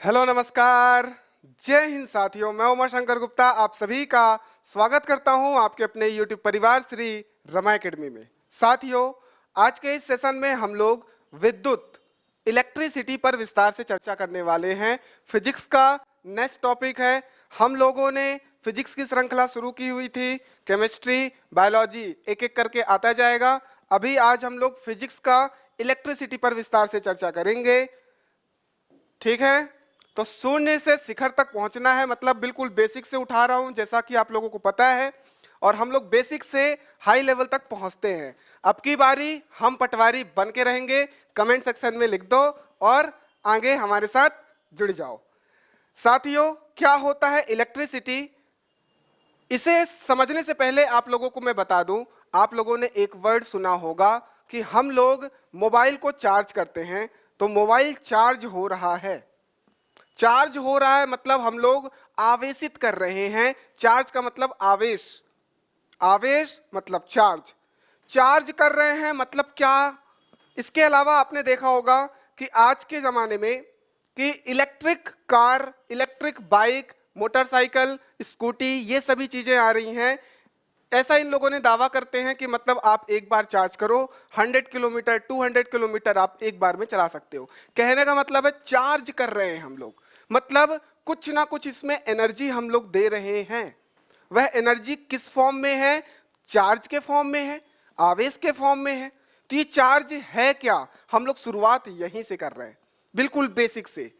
Hello नमस्कार, जय हिंद साथियों। मैं उमा शंकर गुप्ता आप सभी का स्वागत करता हूं आपके अपने YouTube परिवार श्री रमा एकेडमी में। साथियों, आज के इस सेशन में हम लोग विद्युत इलेक्ट्रिसिटी पर विस्तार से चर्चा करने वाले हैं। फिजिक्स का नेक्स्ट टॉपिक है। हम लोगों ने फिजिक्स की श्रृंखला शुरू की हुई थी, केमिस्ट्री, बायोलॉजी एक एक करके आता जाएगा। अभी आज हम लोग फिजिक्स का इलेक्ट्रिसिटी पर विस्तार से चर्चा करेंगे, ठीक है। तो शून्य से शिखर तक पहुंचना है, मतलब बिल्कुल बेसिक से उठा रहा हूं जैसा कि आप लोगों को पता है, और हम लोग बेसिक से हाई लेवल तक पहुंचते हैं। अब की बारी हम पटवारी बन के रहेंगे। कमेंट सेक्शन में लिख दो और आगे हमारे साथ जुड़ जाओ। साथियों, क्या होता है इलेक्ट्रिसिटी, इसे समझने से पहले आप लोगों को मैं बता दूं, आप लोगों ने एक वर्ड सुना होगा कि हम लोग मोबाइल को चार्ज करते हैं, तो मोबाइल चार्ज हो रहा है। चार्ज हो रहा है मतलब हम लोग आवेशित कर रहे हैं। चार्ज का मतलब आवेश, आवेश मतलब चार्ज। चार्ज कर रहे हैं मतलब क्या। इसके अलावा आपने देखा होगा कि आज के जमाने में कि electric car, electric bike, motorcycle, scooty, ये सभी चीजें आ रही हैं। ऐसा इन लोगों ने दावा करते हैं कि मतलब आप एक बार चार्ज करो 100 किलोमीटर 200 किलोमीटर आप एक बार में चला सकते हो। कहने का मतलब है चार्ज कर रहे हैं हम लोग, मतलब कुछ ना कुछ इसमें एनर्जी हम लोग दे रहे हैं। वह एनर्जी किस फॉर्म में है? चार्ज के फॉर्म में है, आवेश के फॉर्म में है। तो ये चार्ज है क्या, हम लोग शुरुआत यहीं से कर रहे हैं, बिल्कुल बेसिक से,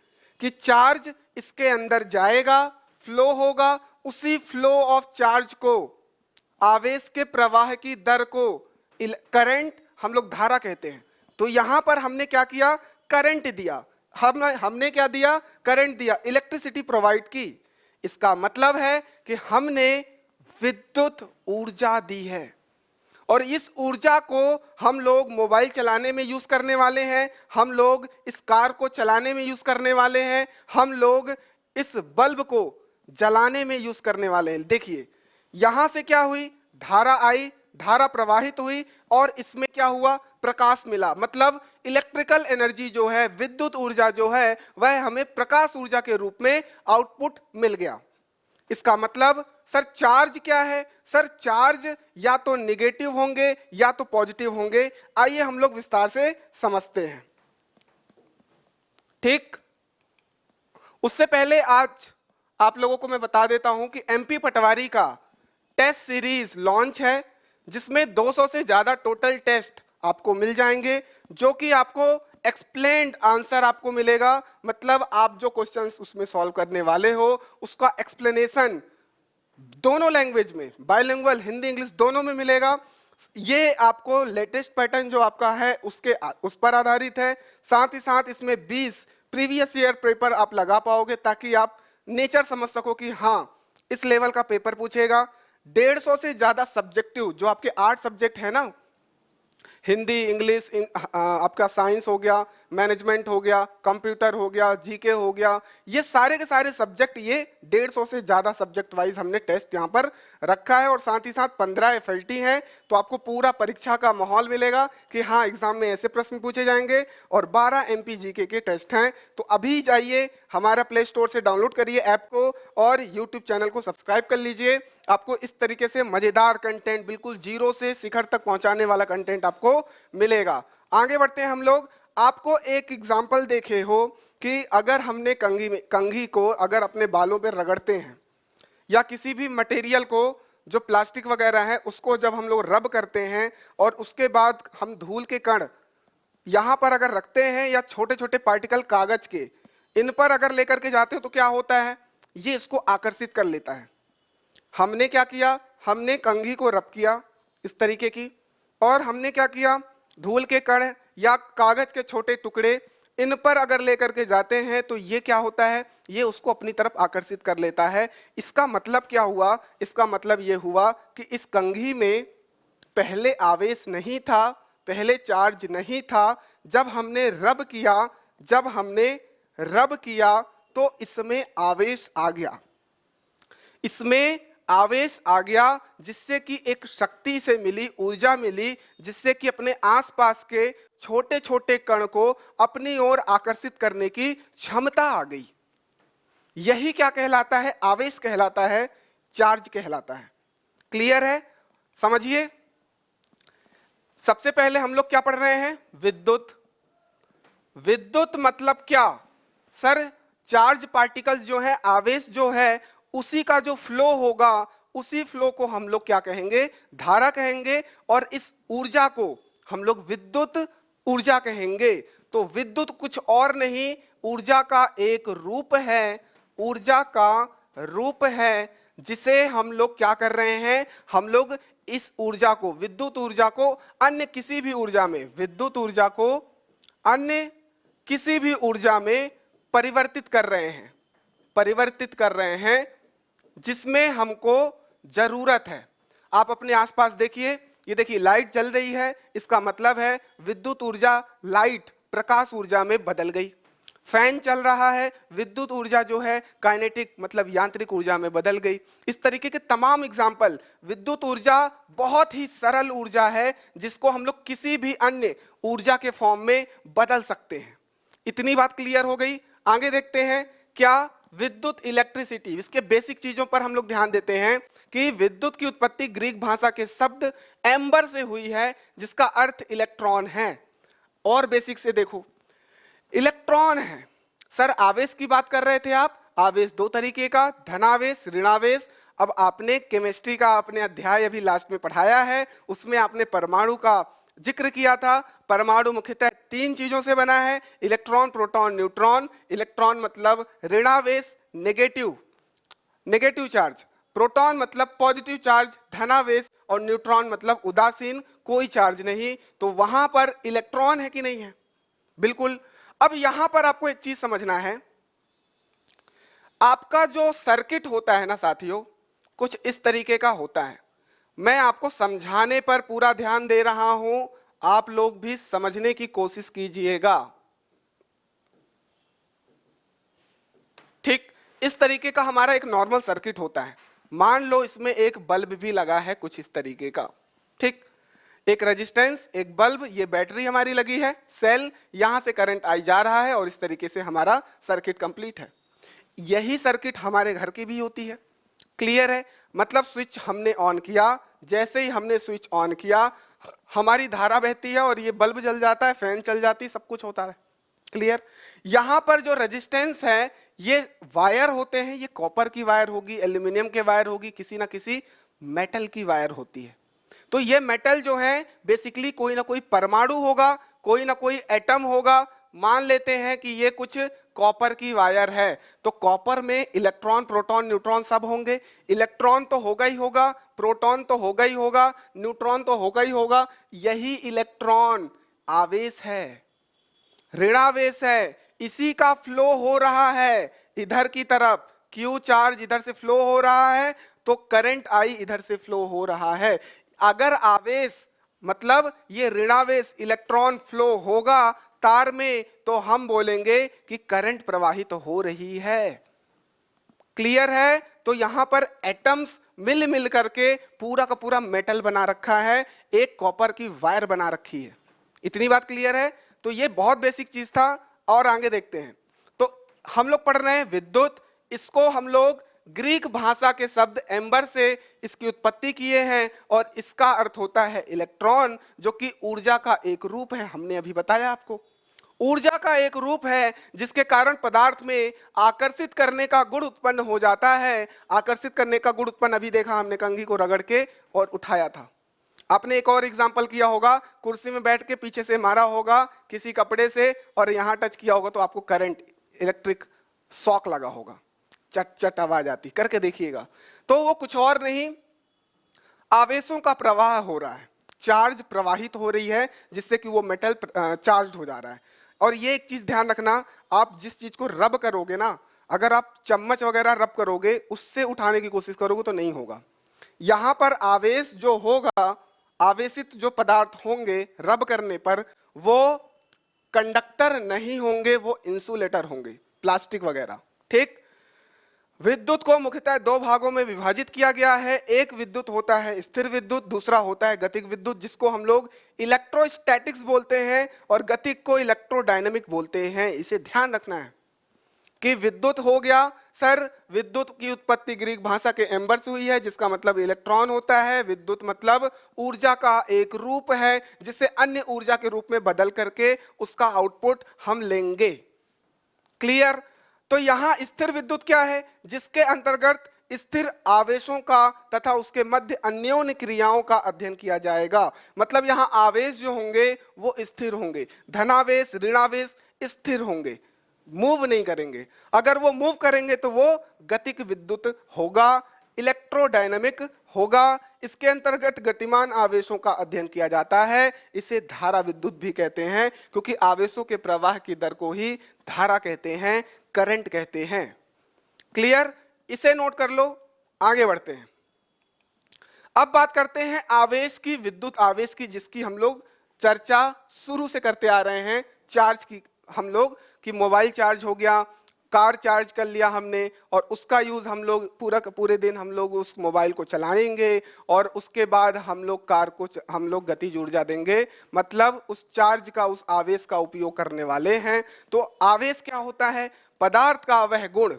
कि चार्ज इसके अंदर जाएगा, फ्लो होगा, उसी फ्लो ऑफ चार्ज को, आवेश के प्रवाह की दर को करंट हम लोग धारा कहते हैं। तो यहां पर हमने क्या किया, करंट दिया। हमने क्या दिया, करंट दिया, इलेक्ट्रिसिटी प्रोवाइड की। इसका मतलब है कि हमने विद्युत ऊर्जा दी है, और इस ऊर्जा को हम लोग मोबाइल चलाने में यूज करने वाले हैं, हम लोग इस कार को चलाने में यूज करने वाले हैं, हम लोग इस बल्ब को जलाने में यूज करने वाले हैं। देखिए यहां से क्या हुई, धारा आई, धारा प्रवाहित हुई, और इसमें क्या हुआ, प्रकाश मिला। मतलब इलेक्ट्रिकल एनर्जी जो है, विद्युत ऊर्जा जो है, वह हमें प्रकाश ऊर्जा के रूप में आउटपुट मिल गया। इसका मतलब सर चार्ज क्या है? सर चार्ज या तो निगेटिव होंगे या तो पॉजिटिव होंगे। आइए हम लोग विस्तार से समझते हैं, ठीक। उससे पहले आज आप लोगों को मैं बता देता हूं कि एमपी पटवारी का टेस्ट सीरीज लॉन्च है, जिसमें 200 से ज्यादा टोटल टेस्ट आपको मिल जाएंगे, जो कि आपको एक्सप्लेन्ड आंसर आपको मिलेगा। मतलब आप जो क्वेश्चंस उसमें सॉल्व करने वाले हो उसका एक्सप्लेनेशन दोनों लैंग्वेज में, बायलिंगुअल हिंदी इंग्लिश दोनों में मिलेगा। ये आपको लेटेस्ट पैटर्न जो आपका है उस पर आधारित है। साथ ही साथ इसमें 20 प्रीवियस ईयर पेपर आप लगा पाओगे, ताकि आप नेचर समझ सको कि हाँ इस लेवल का पेपर पूछेगा। 150 से ज्यादा सब्जेक्टिव, जो आपके 8 सब्जेक्ट है ना, हिंदी, इंग्लिश, आपका साइंस हो गया, मैनेजमेंट हो गया, कंप्यूटर हो गया, जीके हो गया, ये सारे के सारे सब्जेक्ट, ये 150 से ज्यादा सब्जेक्ट वाइज हमने टेस्ट यहाँ पर रखा है। और साथ ही साथ 15 एफएलटी हैं, तो आपको पूरा परीक्षा का माहौल मिलेगा कि हाँ एग्जाम में ऐसे प्रश्न पूछे जाएंगे। और 12 एमपी जीके के टेस्ट हैं। तो अभी जाइए हमारा प्ले स्टोर से डाउनलोड करिए ऐप को, और यूट्यूब चैनल को सब्सक्राइब कर लीजिए। आपको इस तरीके से मजेदार कंटेंट, बिल्कुल जीरो से शिखर तक पहुंचाने वाला कंटेंट आपको मिलेगा। आगे बढ़ते हैं हम लोग। आपको एक एग्जांपल देखे हो कि अगर हमने कंघी को अगर अपने बालों पे रगड़ते हैं, या किसी भी मटेरियल को जो प्लास्टिक वगैरह है उसको जब हम लोग रब करते हैं, और उसके बाद हम धूल के कण यहां पर अगर रखते हैं, या छोटे छोटे पार्टिकल कागज के इन पर अगर लेकर के जाते हैं, तो क्या होता है, ये इसको आकर्षित कर लेता है। हमने क्या किया, हमने कंघी को रब किया इस तरीके की, और हमने क्या किया, धूल के कण या कागज के छोटे टुकड़े इन पर अगर लेकर के जाते हैं, तो ये क्या होता है, ये उसको अपनी तरफ आकर्षित कर लेता है। इसका मतलब क्या हुआ, इसका मतलब ये हुआ कि इस कंघी में पहले आवेश नहीं था, पहले चार्ज नहीं था। जब हमने रब किया तो इसमें आवेश आ गया, इसमें आवेश आ गया, जिससे कि एक शक्ति से मिली, ऊर्जा मिली, जिससे कि अपने आसपास के छोटे छोटे कण को अपनी ओर आकर्षित करने की क्षमता आ गई। यही क्या कहलाता है? आवेश कहलाता है, चार्ज कहलाता है। क्लियर है? समझिए, सबसे पहले हम लोग क्या पढ़ रहे हैं? विद्युत। विद्युत मतलब क्या? सर, चार्ज पार्टिकल्स जो है, आवेश जो है, उसी का जो फ्लो होगा, उसी फ्लो को हम लोग क्या कहेंगे? धारा कहेंगे। और इस ऊर्जा को हम लोग विद्युत ऊर्जा कहेंगे। तो विद्युत कुछ और नहीं, ऊर्जा का एक रूप है, ऊर्जा का रूप है, जिसे हम लोग क्या कर रहे हैं? हम लोग इस ऊर्जा को, विद्युत ऊर्जा को अन्य किसी भी ऊर्जा में, विद्युत ऊर्जा को अन्य किसी भी ऊर्जा में परिवर्तित कर रहे हैं, परिवर्तित कर रहे हैं जिसमें हमको जरूरत है। आप अपने आसपास देखिए, ये देखिए लाइट जल रही है, इसका मतलब है विद्युत ऊर्जा, लाइट प्रकाश ऊर्जा में बदल गई। फैन चल रहा है, विद्युत ऊर्जा जो है काइनेटिक मतलब यांत्रिक ऊर्जा में बदल गई। इस तरीके के तमाम एग्जाम्पल। विद्युत ऊर्जा बहुत ही सरल ऊर्जा है, जिसको हम लोग किसी भी अन्य ऊर्जा के फॉर्म में बदल सकते हैं। इतनी बात क्लियर हो गई। आगे देखते हैं क्या विद्युत, इलेक्ट्रिसिटी, इसके बेसिक चीजों पर हम लोग ध्यान देते हैं कि विद्युत की उत्पत्ति ग्रीक भाषा के शब्द एम्बर से हुई है, जिसका अर्थ इलेक्ट्रॉन है। और बेसिक से देखो, इलेक्ट्रॉन है। सर, आवेश की बात कर रहे थे आप। आवेश दो तरीके का, धनावेश, ऋणावेश। अब आपने केमिस्ट्री का अपने अध्याय अभी लास्ट में पढ़ाया है, उसमें आपने परमाणु का जिक्र किया था। परमाणु मुख्यतः तीन चीजों से बना है, इलेक्ट्रॉन, प्रोटॉन, न्यूट्रॉन। इलेक्ट्रॉन मतलब ऋणावेश, नेगेटिव, नेगेटिव चार्ज। प्रोटॉन मतलब पॉजिटिव चार्ज, धनावेश। और न्यूट्रॉन मतलब उदासीन, कोई चार्ज नहीं। तो वहां पर इलेक्ट्रॉन है कि नहीं है? बिल्कुल। अब यहां पर आपको एक चीज समझना है, आपका जो सर्किट होता है ना साथियों, कुछ इस तरीके का होता है। मैं आपको समझाने पर पूरा ध्यान दे रहा हूं, आप लोग भी समझने की कोशिश कीजिएगा। ठीक इस तरीके का हमारा एक नॉर्मल सर्किट होता है। मान लो इसमें एक बल्ब भी लगा है कुछ इस तरीके का। ठीक, एक रेजिस्टेंस, एक बल्ब, ये बैटरी हमारी लगी है, सेल, यहां से करंट आई जा रहा है और इस तरीके से हमारा सर्किट कंप्लीट है। यही सर्किट हमारे घर की भी होती है। क्लियर है? मतलब स्विच हमने ऑन किया, जैसे ही हमने स्विच ऑन किया हमारी धारा बहती है और ये बल्ब जल जाता है, फैन चल जाती है, सब कुछ होता है। क्लियर? यहां पर जो रेजिस्टेंस है, ये वायर होते हैं, ये कॉपर की वायर होगी, एल्यूमिनियम के वायर होगी, किसी ना किसी मेटल की वायर होती है। तो ये मेटल जो है बेसिकली कोई ना कोई परमाणु होगा, कोई ना कोई एटम होगा। मान लेते हैं कि ये कुछ कॉपर की वायर है, तो कॉपर में इलेक्ट्रॉन, प्रोटॉन, न्यूट्रॉन सब होंगे। इलेक्ट्रॉन तो होगा ही होगा, प्रोटॉन तो होगा ही होगा, न्यूट्रॉन तो होगा ही होगा। यही इलेक्ट्रॉन आवेश है, ऋणावेश है, इसी का फ्लो हो रहा है इधर की तरफ। क्यू चार्ज इधर से फ्लो हो रहा है, तो करंट आई इधर से फ्लो हो रहा है। अगर आवेश मतलब ये ऋणावेश, इलेक्ट्रॉन फ्लो होगा तार में, तो हम बोलेंगे कि करंट प्रवाहित तो हो रही है। क्लियर है? तो यहां पर एटम्स मिल मिल करके पूरा का पूरा मेटल बना रखा है, एक कॉपर की वायर बना रखी है। इतनी बात क्लियर है? तो ये बहुत बेसिक चीज था। और आगे देखते हैं। तो हम लोग पढ़ रहे हैं विद्युत, इसको हम लोग ग्रीक भाषा के शब्द एम्बर से इसकी उत्पत्ति किए हैं, और इसका अर्थ होता है इलेक्ट्रॉन, जो कि ऊर्जा का एक रूप है। हमने अभी बताया आपको, ऊर्जा का एक रूप है जिसके कारण पदार्थ में आकर्षित करने का गुण उत्पन्न हो जाता है। आकर्षित करने का गुण उत्पन्न अभी देखा हमने, कंघी को रगड़ के और उठाया था। आपने एक और एग्जाम्पल किया होगा, कुर्सी में बैठ के पीछे से मारा होगा किसी कपड़े से और यहां टच किया होगा, तो आपको करंट, इलेक्ट्रिक शॉक लगा होगा, चट चट आवाज आती, करके देखिएगा। तो वो कुछ और नहीं, आवेशों का प्रवाह हो रहा है, चार्ज प्रवाहित हो रही है, जिससे कि वो मेटल चार्ज हो जा रहा है। और ये एक चीज ध्यान रखना, आप जिस चीज को रब करोगे ना, अगर आप चम्मच वगैरह रब करोगे, उससे उठाने की कोशिश करोगे तो नहीं होगा। यहां पर आवेश जो होगा, आवेशित जो पदार्थ होंगे रब करने पर, वो कंडक्टर नहीं होंगे, वो इंसुलेटर होंगे, प्लास्टिक वगैरह। ठीक, विद्युत को मुख्यतः दो भागों में विभाजित किया गया है। एक विद्युत होता है स्थिर विद्युत, दूसरा होता है गतिक विद्युत, जिसको हम लोग इलेक्ट्रोस्टैटिक्स बोलते हैं, और गतिक को इलेक्ट्रोडायनेमिक बोलते हैं। इसे ध्यान रखना है। कि विद्युत हो गया सर, विद्युत की उत्पत्ति ग्रीक भाषा के एम्बर से हुई है, जिसका मतलब इलेक्ट्रॉन होता है। विद्युत मतलब ऊर्जा का एक रूप है जिसे अन्य ऊर्जा के रूप में बदल करके उसका आउटपुट हम लेंगे। क्लियर? तो यहां स्थिर विद्युत क्या है? जिसके अंतर्गत स्थिर आवेशों का तथा उसके मध्य अन्योन्य क्रियाओं का अध्ययन किया जाएगा। मतलब यहां आवेश जो होंगे वो स्थिर होंगे, धनावेश ऋणावेश स्थिर होंगे, मूव नहीं करेंगे। अगर वो मूव करेंगे तो वो गतिक विद्युत होगा, इलेक्ट्रोडायनामिक होगा। इसके अंतर्गत गतिमान आवेशों का अध्ययन किया जाता है। इसे धारा विद्युत भी कहते हैं, क्योंकि आवेशों के प्रवाह की दर को ही धारा कहते हैं, करंट कहते हैं। क्लियर? इसे नोट कर लो, आगे बढ़ते हैं। अब बात करते हैं आवेश की, विद्युत आवेश की, जिसकी हम लोग चर्चा शुरू से करते आ रहे हैं। चार्ज की हम लोग, कि मोबाइल चार्ज हो गया, कार चार्ज कर लिया हमने, और उसका यूज हम लोग पूरा का पूरे दिन हम लोग उस मोबाइल को चलाएंगे, और उसके बाद हम लोग कार को हम लोग गतिज ऊर्जा देंगे। मतलब उस चार्ज का, उस आवेश का उपयोग करने वाले हैं। तो आवेश क्या होता है? पदार्थ का वह गुण,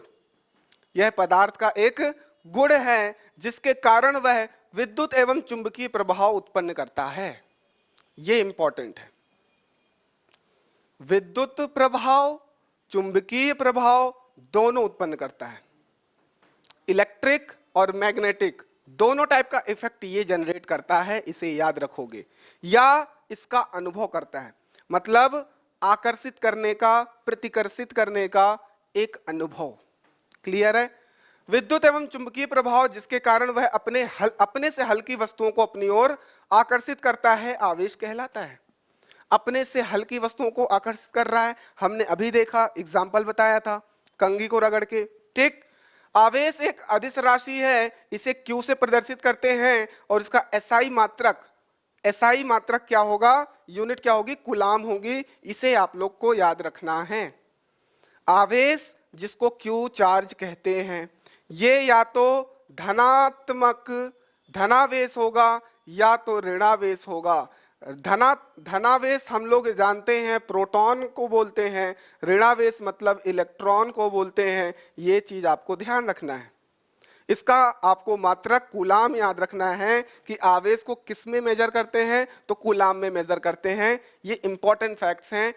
यह पदार्थ का एक गुण है जिसके कारण वह विद्युत एवं चुंबकीय प्रभाव उत्पन्न करता है। यह इंपॉर्टेंट है। विद्युत प्रभाव, चुंबकीय प्रभाव दोनों उत्पन्न करता है। इलेक्ट्रिक और मैग्नेटिक दोनों टाइप का इफेक्ट ये जनरेट करता है, इसे याद रखोगे, या इसका अनुभव करता है। मतलब आकर्षित करने का, प्रतिकर्षित करने का एक अनुभव। क्लियर है? विद्युत एवं चुंबकीय प्रभाव जिसके कारण वह अपने से हल्की वस्तुओं को अपनी ओर आकर्षित करता है, आवेश कहलाता है। अपने से हल्की वस्तुओं को आकर्षित कर रहा है। हमने अभी देखा, एग्जाम्पल बताया था, कंघी को रगड़ के। ठीक? आवेश एक अदिश राशि है, इसे Q से प्रदर्शित करते हैं, और इसका SI मात्रक क्या होगा? यूनिट क्या होगी? कूलाम होगी। इसे आप लोग को याद रखना है। आवेश जिसको Q चार्ज कहते हैं, ये या तो धनात्मक धनावेश होगा या तो ऋणावेश होगा। धनावेश हम लोग जानते हैं प्रोटॉन को बोलते हैं, ऋणावेश मतलब इलेक्ट्रॉन को बोलते हैं। ये चीज आपको ध्यान रखना है। इसका आपको मात्रक कूलाम याद रखना है कि आवेश को किस में मेजर करते हैं? तो कूलाम में मेजर करते हैं। ये इंपॉर्टेंट फैक्ट्स हैं,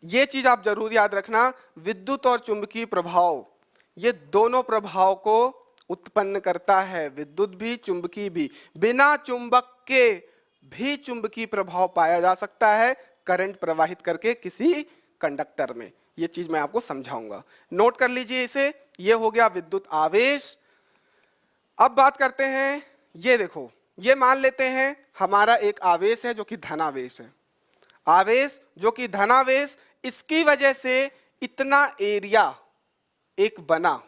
ये चीज आप जरूर याद रखना। विद्युत और चुंबकीय प्रभाव, ये दोनों प्रभाव को उत्पन्न करता है, विद्युत भी चुंबकीय भी। बिना चुंबक के भी चुंबकीय प्रभाव पाया जा सकता है, करंट प्रवाहित करके किसी कंडक्टर में। ये चीज मैं आपको समझाऊंगा, नोट कर लीजिए इसे। ये हो गया विद्युत आवेश। अब बात करते हैं, ये देखो, ये मान लेते हैं हमारा एक आवेश है जो कि धनावेश है। आवेश जो कि धनावेश, इसकी वजह से इतना एरिया एक बना।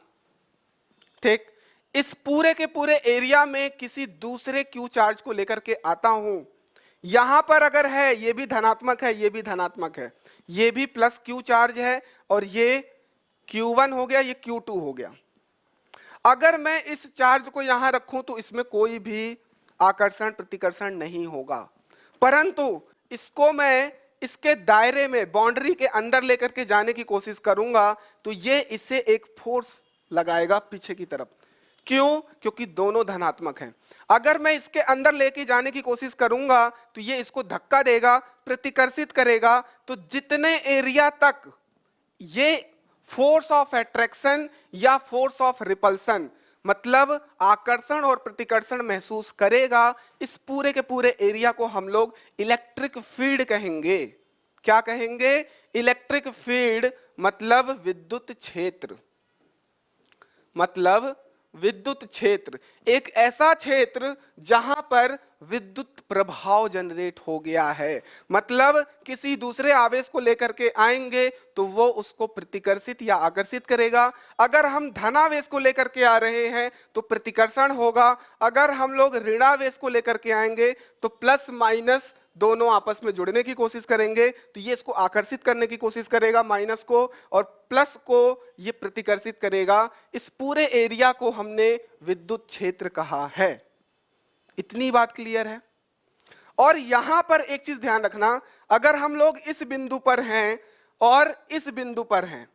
ठीक? इस पूरे के पूरे एरिया में किसी दूसरे Q चार्ज को लेकर के आता हूं। यहां पर अगर है, ये भी धनात्मक है, ये भी धनात्मक है, ये भी प्लस Q चार्ज है, और ये Q1 हो गया, ये Q2 हो गया। अगर मैं इस चार्ज को यहां रखूं तो इसमें कोई भी आकर्षण प्रतिकर्षण नहीं होगा, परंतु इसको मैं इसके दायरे में, बाउंड्री के अंदर लेकर के जाने की कोशिश करूंगा तो ये इसे एक फोर्स लगाएगा पीछे की तरफ। क्यों? क्योंकि दोनों धनात्मक हैं। अगर मैं इसके अंदर लेके जाने की कोशिश करूंगा तो ये इसको धक्का देगा, प्रतिकर्षित करेगा। तो जितने एरिया तक ये फोर्स ऑफ अट्रैक्शन या फोर्स ऑफ रिपल्सन, मतलब आकर्षण और प्रतिकर्षण महसूस करेगा, इस पूरे के पूरे एरिया को हम लोग इलेक्ट्रिक फील्ड कहेंगे। क्या कहेंगे? इलेक्ट्रिक फील्ड मतलब विद्युत क्षेत्र। मतलब विद्युत क्षेत्र, एक ऐसा क्षेत्र जहां पर विद्युत प्रभाव जनरेट हो गया है। मतलब किसी दूसरे आवेश को लेकर के आएंगे तो वो उसको प्रतिकर्षित या आकर्षित करेगा। अगर हम धनावेश को लेकर के आ रहे हैं तो प्रतिकर्षण होगा। अगर हम लोग ऋणावेश को लेकर के आएंगे तो प्लस माइनस दोनों आपस में जुड़ने की कोशिश करेंगे, तो ये इसको आकर्षित करने की कोशिश करेगा माइनस को, और प्लस को ये प्रतिकर्षित करेगा। इस पूरे एरिया को हमने विद्युत क्षेत्र कहा है। इतनी बात क्लियर है? और यहां पर एक चीज ध्यान रखना, अगर हम लोग इस बिंदु पर हैं और इस बिंदु पर हैं,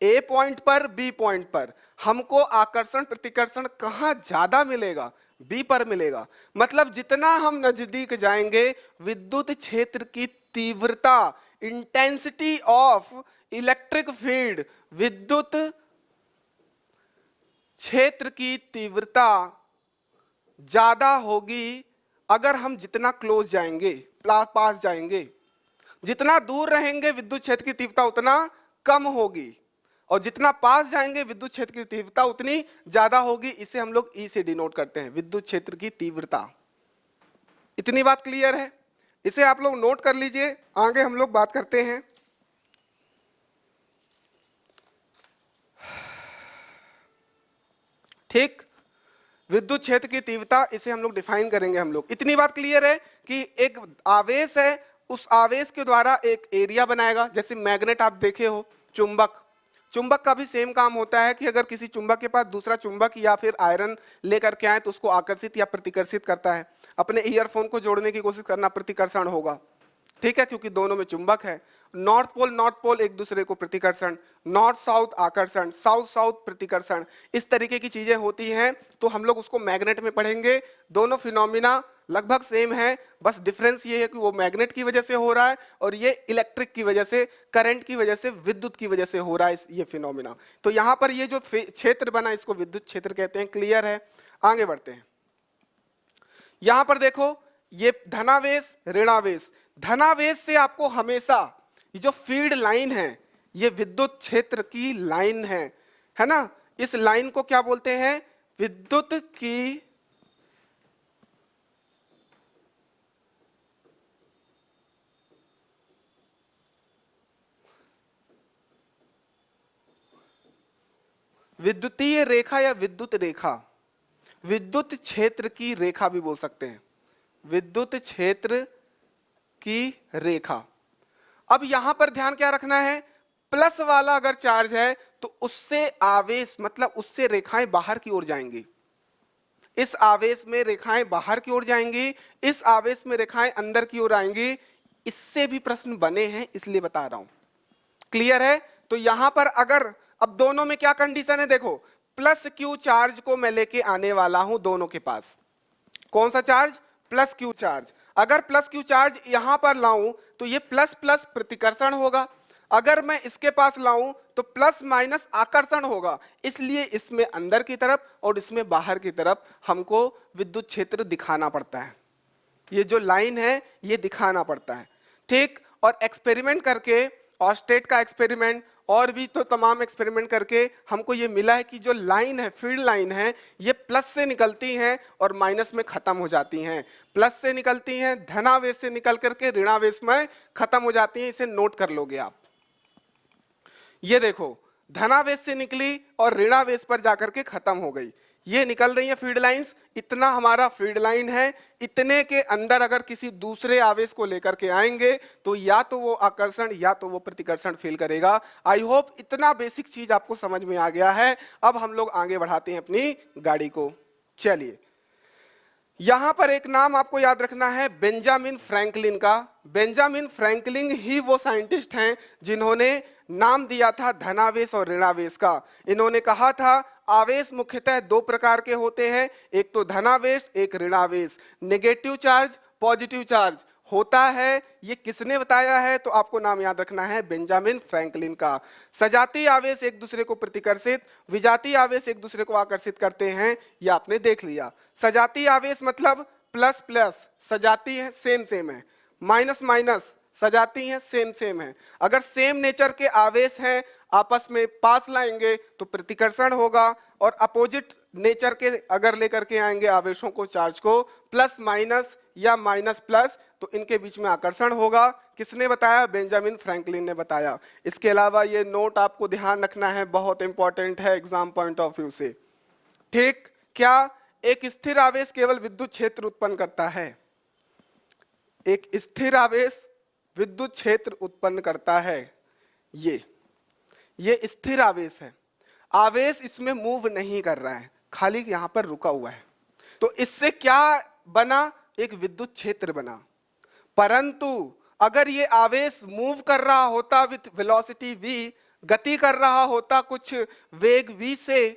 ए पॉइंट पर, बी पॉइंट पर हमको आकर्षण प्रतिकर्षण कहां ज्यादा मिलेगा? बी पर मिलेगा। मतलब जितना हम नजदीक जाएंगे, विद्युत क्षेत्र की तीव्रता, इंटेंसिटी ऑफ इलेक्ट्रिक फील्ड, विद्युत क्षेत्र की तीव्रता ज्यादा होगी अगर हम जितना क्लोज जाएंगे, पास जाएंगे। जितना दूर रहेंगे विद्युत क्षेत्र की तीव्रता उतना कम होगी, और जितना पास जाएंगे विद्युत क्षेत्र की तीव्रता उतनी ज्यादा होगी। इसे हम लोग ई से डिनोट करते हैं, विद्युत क्षेत्र की तीव्रता। इतनी बात क्लियर है? इसे आप लोग नोट कर लीजिए, आगे हम लोग बात करते हैं। ठीक, विद्युत क्षेत्र की तीव्रता, इसे हम लोग डिफाइन करेंगे हम लोग। इतनी बात क्लियर है कि एक आवेश है, उस आवेश के द्वारा एक एरिया बनाएगा। जैसे मैग्नेट आप देखे हो, चुंबक, चुंबक का भी सेम काम होता है कि अगर किसी चुंबक के पास दूसरा चुंबक या फिर आयरन लेकर के आए तो उसको आकर्षित या प्रतिकर्षित करता है। अपने ईयरफोन को जोड़ने की कोशिश करना, प्रतिकर्षण होगा, ठीक है, क्योंकि दोनों में चुंबक है। नॉर्थ पोल एक दूसरे को प्रतिकर्षण, नॉर्थ साउथ आकर्षण, साउथ साउथ प्रतिकर्षण, इस तरीके की चीजें होती हैं। तो हम लोग उसको मैग्नेट में पढ़ेंगे। दोनों फिनोमिना लगभग सेम है, बस डिफरेंस ये है कि वो मैग्नेट की वजह से हो रहा है और ये इलेक्ट्रिक की वजह से, करंट की वजह से, विद्युत की वजह से हो रहा है ये फिनोमिना। तो यहाँ पर ये जो क्षेत्र बना इसको विद्युत क्षेत्र कहते हैं। क्लियर है? आगे बढ़ते हैं। यहां पर देखो, ये धनावेश ऋणावेश। धनावेश से आपको हमेशा ये जो फील्ड लाइन है, ये विद्युत क्षेत्र की लाइन है ना? इस लाइन को क्या बोलते हैं? विद्युत की विद्युतीय रेखा या विद्युत रेखा, विद्युत क्षेत्र की रेखा भी बोल सकते हैं, विद्युत क्षेत्र की रेखा। अब यहां पर ध्यान क्या रखना है? प्लस वाला अगर चार्ज है तो उससे आवेश, मतलब उससे रेखाएं बाहर की ओर जाएंगी। इस आवेश में रेखाएं बाहर की ओर जाएंगी, इस आवेश में रेखाएं अंदर की ओर आएंगी। इससे भी प्रश्न बने हैं, इसलिए बता रहा हूं। क्लियर है? तो यहां पर अगर, अब दोनों में क्या कंडीशन है देखो, प्लस क्यू चार्ज को मैं लेके आने वाला हूं दोनों के पास। कौन सा चार्ज? Plus Q charge. अगर प्लस क्यू चार्ज यहां पर लाऊं तो ये प्लस प्लस प्रतिकर्षण होगा, अगर मैं इसके पास लाऊं तो प्लस माइनस आकर्षण होगा। इसलिए इसमें अंदर की तरफ और इसमें बाहर की तरफ हमको विद्युत क्षेत्र दिखाना पड़ता है। ये जो लाइन है ये दिखाना पड़ता है, ठीक। और एक्सपेरिमेंट करके, ऑस्टेट का एक्सपेरिमेंट और भी तो तमाम एक्सपेरिमेंट करके हमको ये मिला है कि जो लाइन है, फील्ड लाइन है, ये प्लस से निकलती हैं और माइनस में खत्म हो जाती हैं। प्लस से निकलती हैं, धनावेश से निकल करके ऋणावेश में खत्म हो जाती हैं। इसे नोट कर लोगे आप। ये देखो, धनावेश से निकली और ऋणावेश पर जाकर के खत्म हो गई। ये निकल रही है फील्ड लाइंस। इतना हमारा फील्ड लाइन है, इतने के अंदर अगर किसी दूसरे आवेश को लेकर के आएंगे तो या तो वो आकर्षण या तो वो प्रतिकर्षण फील करेगा। आई होप इतना बेसिक चीज आपको समझ में आ गया है। अब हम लोग आगे बढ़ाते हैं अपनी गाड़ी को। चलिए, यहां पर एक नाम आपको याद रखना है, बेंजामिन फ्रैंकलिन का। बेंजामिन फ्रैंकलिन ही वो साइंटिस्ट हैं जिन्होंने नाम दिया था धनावेश और ऋणावेश का। इन्होंने कहा था आवेश मुख्यतः दो प्रकार के होते हैं, एक तो धनावेश, एक ऋणावेश। नेगेटिव चार्ज, पॉजिटिव चार्ज होता है। ये किसने बताया है? तो आपको नाम याद रखना है, बेंजामिन फ्रैंकलिन का। सजातीय आवेश एक दूसरे को प्रतिकर्षित, विजातीय आवेश एक दूसरे को आकर्षित करते हैं, ये आपने देख लिया। सजातीय आवेश मतलब प्लस प्लस, सजाती है सेम सेम है, माइनस माइनस, सजाती हैं सेम सेम है। अगर सेम नेचर के आवेश हैं, आपस में पास लाएंगे तो प्रतिकर्षण होगा, और अपोजिट नेचर के अगर लेकर के आएंगे आवेशों को, चार्ज को, प्लस माइनस या माइनस प्लस, तो इनके बीच में आकर्षण होगा। किसने बताया? बेंजामिन फ्रैंकलिन ने बताया। इसके अलावा ये नोट आपको ध्यान रखना है, बहुत इंपॉर्टेंट है एग्जाम पॉइंट ऑफ व्यू से, ठीक। क्या एक स्थिर आवेश केवल विद्युत क्षेत्र उत्पन्न करता है? एक स्थिर आवेश विद्युत क्षेत्र उत्पन्न करता है। ये स्थिर आवेश है, आवेश इसमें मूव नहीं कर रहा है, खाली यहां पर रुका हुआ है। तो इससे क्या बना? एक विद्युत क्षेत्र बना। परंतु अगर ये आवेश मूव कर रहा होता विथ वेलोसिटी v, गति कर रहा होता कुछ वेग v से,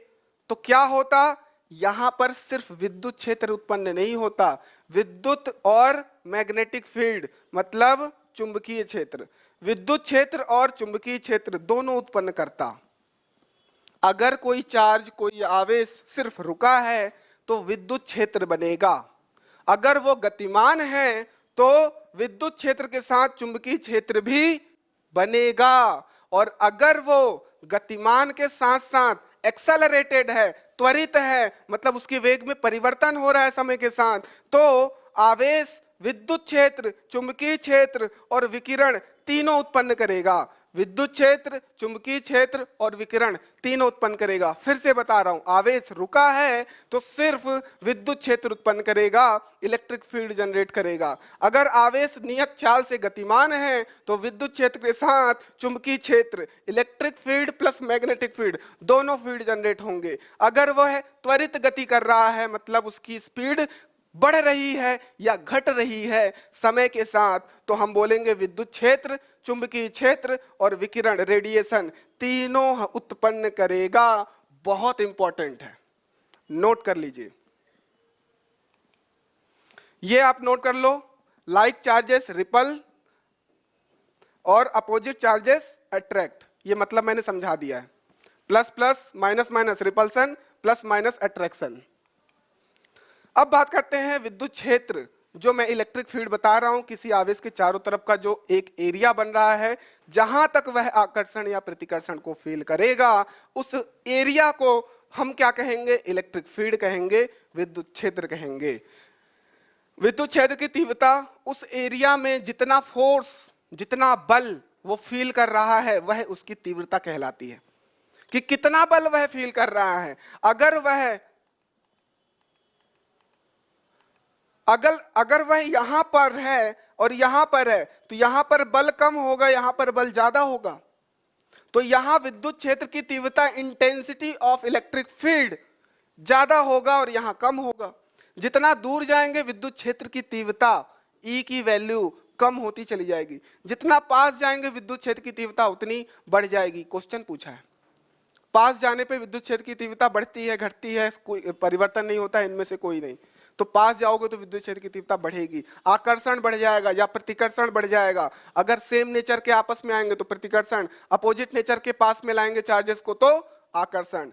तो क्या होता, यहां पर सिर्फ विद्युत क्षेत्र उत्पन्न नहीं होता, विद्युत और मैग्नेटिक फील्ड मतलब चुंबकीय क्षेत्र, विद्युत क्षेत्र और चुंबकीय क्षेत्र दोनों उत्पन्न करता। अगर कोई चार्ज, कोई आवेश सिर्फ रुका है तो विद्युत क्षेत्र बनेगा, अगर वो गतिमान है तो विद्युत क्षेत्र के साथ चुंबकीय क्षेत्र भी बनेगा, और अगर वो गतिमान के साथ साथ एक्सेलरेटेड है, त्वरित है, मतलब उसके वेग में परिवर्तन हो रहा है समय के साथ, तो आवेश, विद्युत क्षेत्र, चुंबकीय क्षेत्र और विकिरण तीनों उत्पन्न करेगा। विद्युत क्षेत्र, चुंबकीय क्षेत्र और विकिरण तीनों उत्पन्न करेगा। फिर से बता रहा हूं, आवेश रुका है तो सिर्फ विद्युत क्षेत्र उत्पन्न करेगा, इलेक्ट्रिक फील्ड जनरेट करेगा। अगर आवेश नियत चाल से गतिमान है तो विद्युत क्षेत्र के साथ चुंबकीय क्षेत्र, electric field plus magnetic field दोनों फील्ड जनरेट होंगे। अगर वह त्वरित गति कर रहा है मतलब उसकी स्पीड बढ़ रही है या घट रही है समय के साथ, तो हम बोलेंगे विद्युत क्षेत्र, चुंबकीय क्षेत्र और विकिरण, रेडिएशन तीनों उत्पन्न करेगा। बहुत इंपॉर्टेंट है, नोट कर लीजिए, ये आप नोट कर लो। लाइक चार्जेस रिपल और अपोजिट चार्जेस अट्रैक्ट, ये मतलब मैंने समझा दिया है। Plus plus, minus minus repulsion, plus minus attraction. अब बात करते हैं विद्युत क्षेत्र, जो मैं इलेक्ट्रिक फील्ड बता रहा हूं, किसी आवेश के चारों तरफ का जो एक एरिया बन रहा है, जहां तक वह आकर्षण या प्रतिकर्षण को फील करेगा, उस एरिया को हम क्या कहेंगे, इलेक्ट्रिक फील्ड कहेंगे, विद्युत क्षेत्र कहेंगे। विद्युत क्षेत्र की तीव्रता उस एरिया में जितना फोर्स, जितना बल वो फील कर रहा है, वह उसकी तीव्रता कहलाती है, कि कितना बल वह फील कर रहा है। अगर वह यहां पर है और यहां पर है, तो यहां पर बल कम होगा, यहां पर बल ज्यादा होगा। तो यहां विद्युत क्षेत्र की तीव्रता, इंटेंसिटी ऑफ इलेक्ट्रिक फील्ड ज्यादा होगा और यहां कम होगा। जितना दूर जाएंगे विद्युत क्षेत्र की तीव्रता, E की वैल्यू कम होती चली जाएगी, जितना पास जाएंगे विद्युत क्षेत्र की तीव्रता उतनी बढ़ जाएगी। क्वेश्चन पूछा है, पास जाने पे विद्युत क्षेत्र की तीव्रता बढ़ती है, घटती है, कोई परिवर्तन नहीं होता है, इनमें से कोई नहीं। तो पास जाओगे तो विद्युत क्षेत्र की तीव्रता बढ़ेगी, आकर्षण बढ़ जाएगा या प्रतिकर्षण बढ़ जाएगा। अगर सेम नेचर के आपस में आएंगे तो प्रतिकर्षण, अपोजिट नेचर के पास में लाएंगे चार्जेस को तो आकर्षण।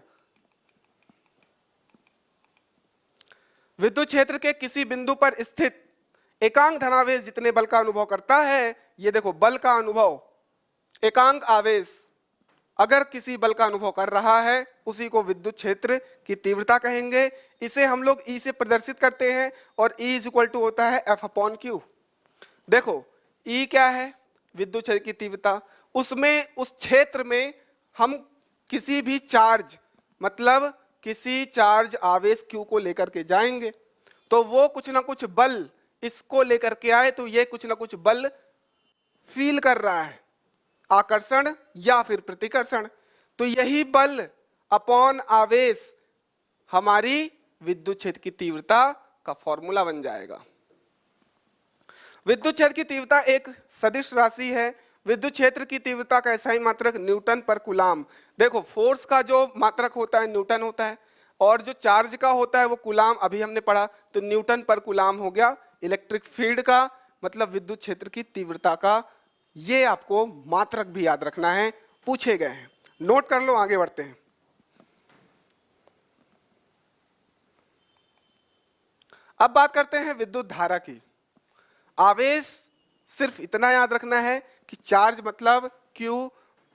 विद्युत क्षेत्र के किसी बिंदु पर स्थित एकांक धनावेश जितने बल का अनुभव करता है, ये देखो बल का अनुभव, एकांक आवेश अगर किसी बल का अनुभव कर रहा है, उसी को विद्युत क्षेत्र की तीव्रता कहेंगे। इसे हम लोग E से प्रदर्शित करते हैं, और E इज इक्वल टू होता है F/Q। देखो E क्या है, विद्युत क्षेत्र की तीव्रता, उसमें उस क्षेत्र में हम किसी भी चार्ज, मतलब किसी चार्ज आवेश Q को लेकर के जाएंगे, तो वो कुछ ना कुछ बल इसको लेकर के आए, तो ये कुछ ना कुछ बल फील कर रहा है, आकर्षण या फिर प्रतिकर्षण। तो यही बल अपॉन आवेश हमारी विद्युत क्षेत्र की तीव्रता का फॉर्मूला बन जाएगा। विद्युत क्षेत्र की तीव्रता एक सदिश राशि है। विद्युत क्षेत्र की तीव्रता का ऐसा ही मात्रक न्यूटन पर कूलाम। देखो फोर्स का जो मात्रक होता है न्यूटन होता है, और जो चार्ज का होता है वो कूलाम, अभी हमने पढ़ा, तो न्यूटन पर कूलाम हो गया इलेक्ट्रिक फील्ड का, मतलब विद्युत क्षेत्र की तीव्रता का। ये आपको मात्रक भी याद रखना है, पूछे गए हैं, नोट कर लो। आगे बढ़ते हैं। अब बात करते हैं विद्युत धारा की। आवेश सिर्फ इतना याद रखना है कि चार्ज मतलब Q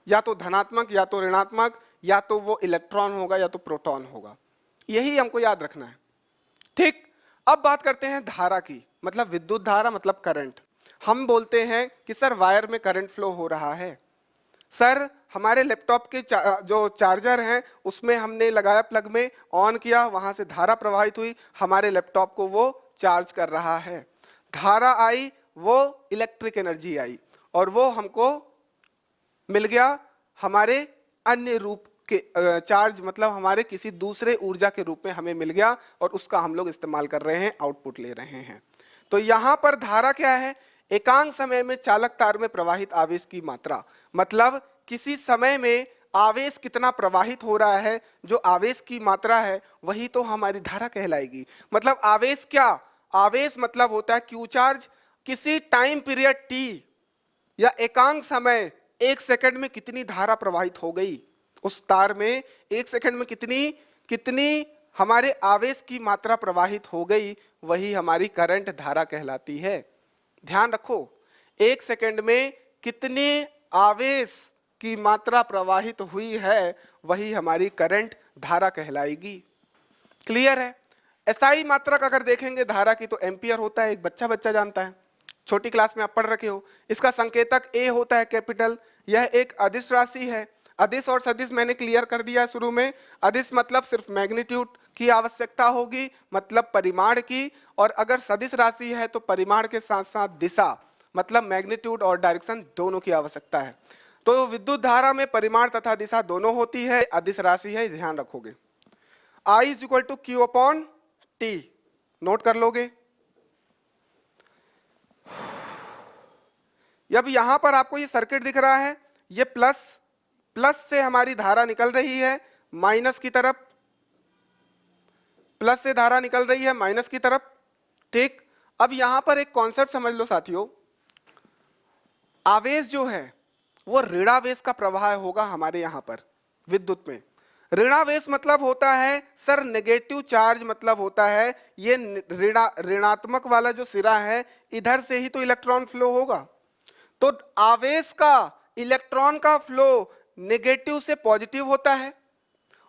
या तो धनात्मक या तो ऋणात्मक, या तो वो इलेक्ट्रॉन होगा या तो प्रोटॉन होगा, यही हमको याद रखना है, ठीक। अब बात करते हैं धारा की, मतलब विद्युत धारा मतलब करंट। हम बोलते हैं कि सर वायर में करंट फ्लो हो रहा है, सर हमारे लैपटॉप के जो चार्जर हैं उसमें हमने लगाया, प्लग में ऑन किया, वहां से धारा प्रवाहित हुई, हमारे लैपटॉप को वो चार्ज कर रहा है। धारा आई, वो इलेक्ट्रिक एनर्जी आई, और वो हमको मिल गया हमारे अन्य रूप के चार्ज, मतलब हमारे किसी दूसरे ऊर्जा के रूप में हमें मिल गया, और उसका हम लोग इस्तेमाल कर रहे हैं, आउटपुट ले रहे हैं। तो यहां पर धारा क्या है, एकांक समय में चालक तार में प्रवाहित आवेश की मात्रा, मतलब किसी समय में आवेश कितना प्रवाहित हो रहा है, जो आवेश की मात्रा है वही तो हमारी धारा कहलाएगी। मतलब आवेश क्या, आवेश मतलब होता है क्यू चार्ज। किसी टाइम पीरियड टी या एकांक समय 1 सेकंड में कितनी धारा प्रवाहित हो गई उस तार में, 1 सेकंड में कितनी कितनी हमारे आवेश की मात्रा प्रवाहित हो गई, वही हमारी करंट धारा कहलाती है। ध्यान रखो, 1 सेकंड में कितने आवेश की मात्रा प्रवाहित हुई है, वही हमारी करंट धारा कहलाएगी। क्लियर है? एसआई मात्रक अगर देखेंगे धारा की तो एम्पियर होता है, एक बच्चा बच्चा जानता है, छोटी क्लास में आप पढ़ रखे हो। इसका संकेतक ए होता है कैपिटल। यह एक अदिश राशि है। अदिश और सदिश मैंने क्लियर कर दिया शुरू में। अदिश मतलब सिर्फ मैग्नीट्यूड की आवश्यकता होगी, मतलब परिमाण की, और अगर सदिश राशि है तो परिमाण के साथ साथ दिशा मतलब मैग्नीट्यूड और डायरेक्शन दोनों की आवश्यकता है। तो विद्युत धारा में परिमाण तथा दिशा दोनों होती है, अदिश राशि है, ध्यान रखोगे। I is equal to Q upon T, note कर लोगे। अब यहां पर आपको ये सर्किट दिख रहा है, ये प्लस से हमारी धारा निकल रही है माइनस की तरफ, प्लस से धारा निकल रही है माइनस की तरफ। ठीक, अब यहां पर एक कॉन्सेप्ट समझ लो साथियों, आवेश जो है वो ऋणावेश का प्रवाह होगा हमारे यहां पर विद्युत में। ऋणावेश मतलब होता है सर नेगेटिव चार्ज, मतलब होता है ये ऋणात्मक वाला जो सिरा है इधर से ही तो इलेक्ट्रॉन फ्लो होगा। तो आवेश का इलेक्ट्रॉन का फ्लो नेगेटिव से पॉजिटिव होता है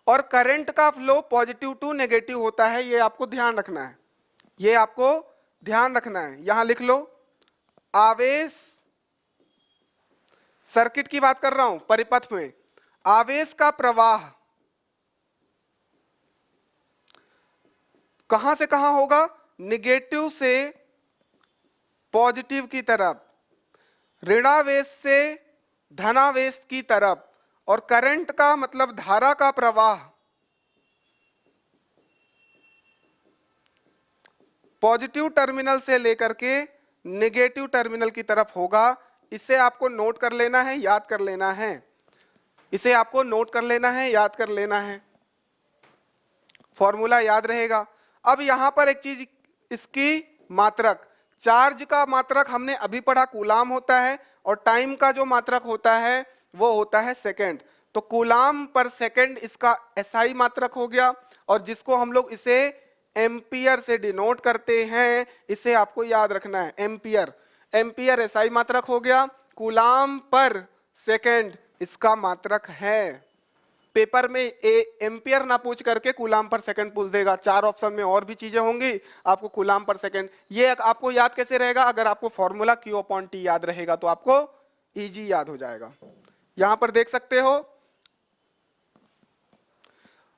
और करंट का फ्लो पॉजिटिव टू नेगेटिव होता है। ये आपको ध्यान रखना है, ये आपको ध्यान रखना है। यहां लिख लो, आवेश, सर्किट की बात कर रहा हूं, परिपथ में आवेश का प्रवाह कहां से कहां होगा, नेगेटिव से पॉजिटिव की तरफ, ऋणावेश से धनावेश की तरफ, और करंट का मतलब धारा का प्रवाह पॉजिटिव टर्मिनल से लेकर के नेगेटिव टर्मिनल की तरफ होगा। इसे आपको नोट कर लेना है, याद कर लेना है, इसे आपको नोट कर लेना है, याद कर लेना है, फॉर्मूला याद रहेगा। अब यहां पर एक चीज, इसकी मात्रक, चार्ज का मात्रक हमने अभी पढ़ा कूलाम होता है, और टाइम का जो मात्रक होता है वो होता है सेकंड। तो कूलाम पर सेकंड इसका एसआई मात्रक हो गया, और जिसको हम लोग इसे एम्पियर से डिनोट करते हैं, इसे आपको याद रखना है, एम्पियर। एम्पियर एसआई मात्रक हो गया, कूलाम पर सेकंड इसका मात्रक है। पेपर में एम्पियर ना पूछ करके कूलाम पर सेकंड पूछ देगा। 4 ऑप्शन में और भी चीजें होंगी, आपको कूलाम पर सेकंड, ये आपको याद कैसे रहेगा, अगर आपको फॉर्मूला क्यू अपॉन टी याद रहेगा तो आपको इजी याद हो जाएगा। यहां पर देख सकते हो।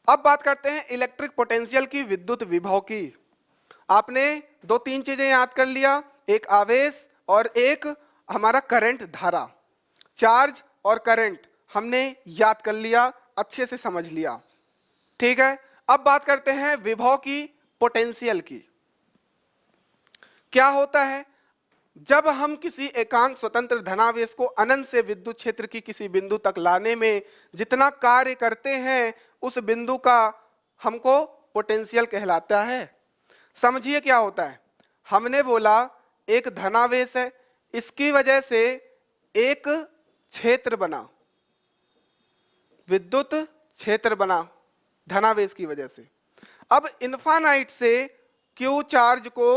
अब बात करते हैं इलेक्ट्रिक पोटेंशियल की, विद्युत विभव की। आपने 2-3 चीजें याद कर लिया, एक आवेश और एक हमारा करंट धारा। चार्ज और करंट हमने याद कर लिया, अच्छे से समझ लिया, ठीक है। अब बात करते हैं विभव की, पोटेंशियल की। क्या होता है, जब हम किसी एकांक स्वतंत्र धनावेश को अनंत से विद्युत क्षेत्र की किसी बिंदु तक लाने में जितना कार्य करते हैं, उस बिंदु का हमको पोटेंशियल कहलाता है। समझिए क्या होता है, हमने बोला एक धनावेश है, इसकी वजह से एक क्षेत्र बना, विद्युत क्षेत्र बना धनावेश की वजह से। अब इनफाइनाइट से क्यू चार्ज को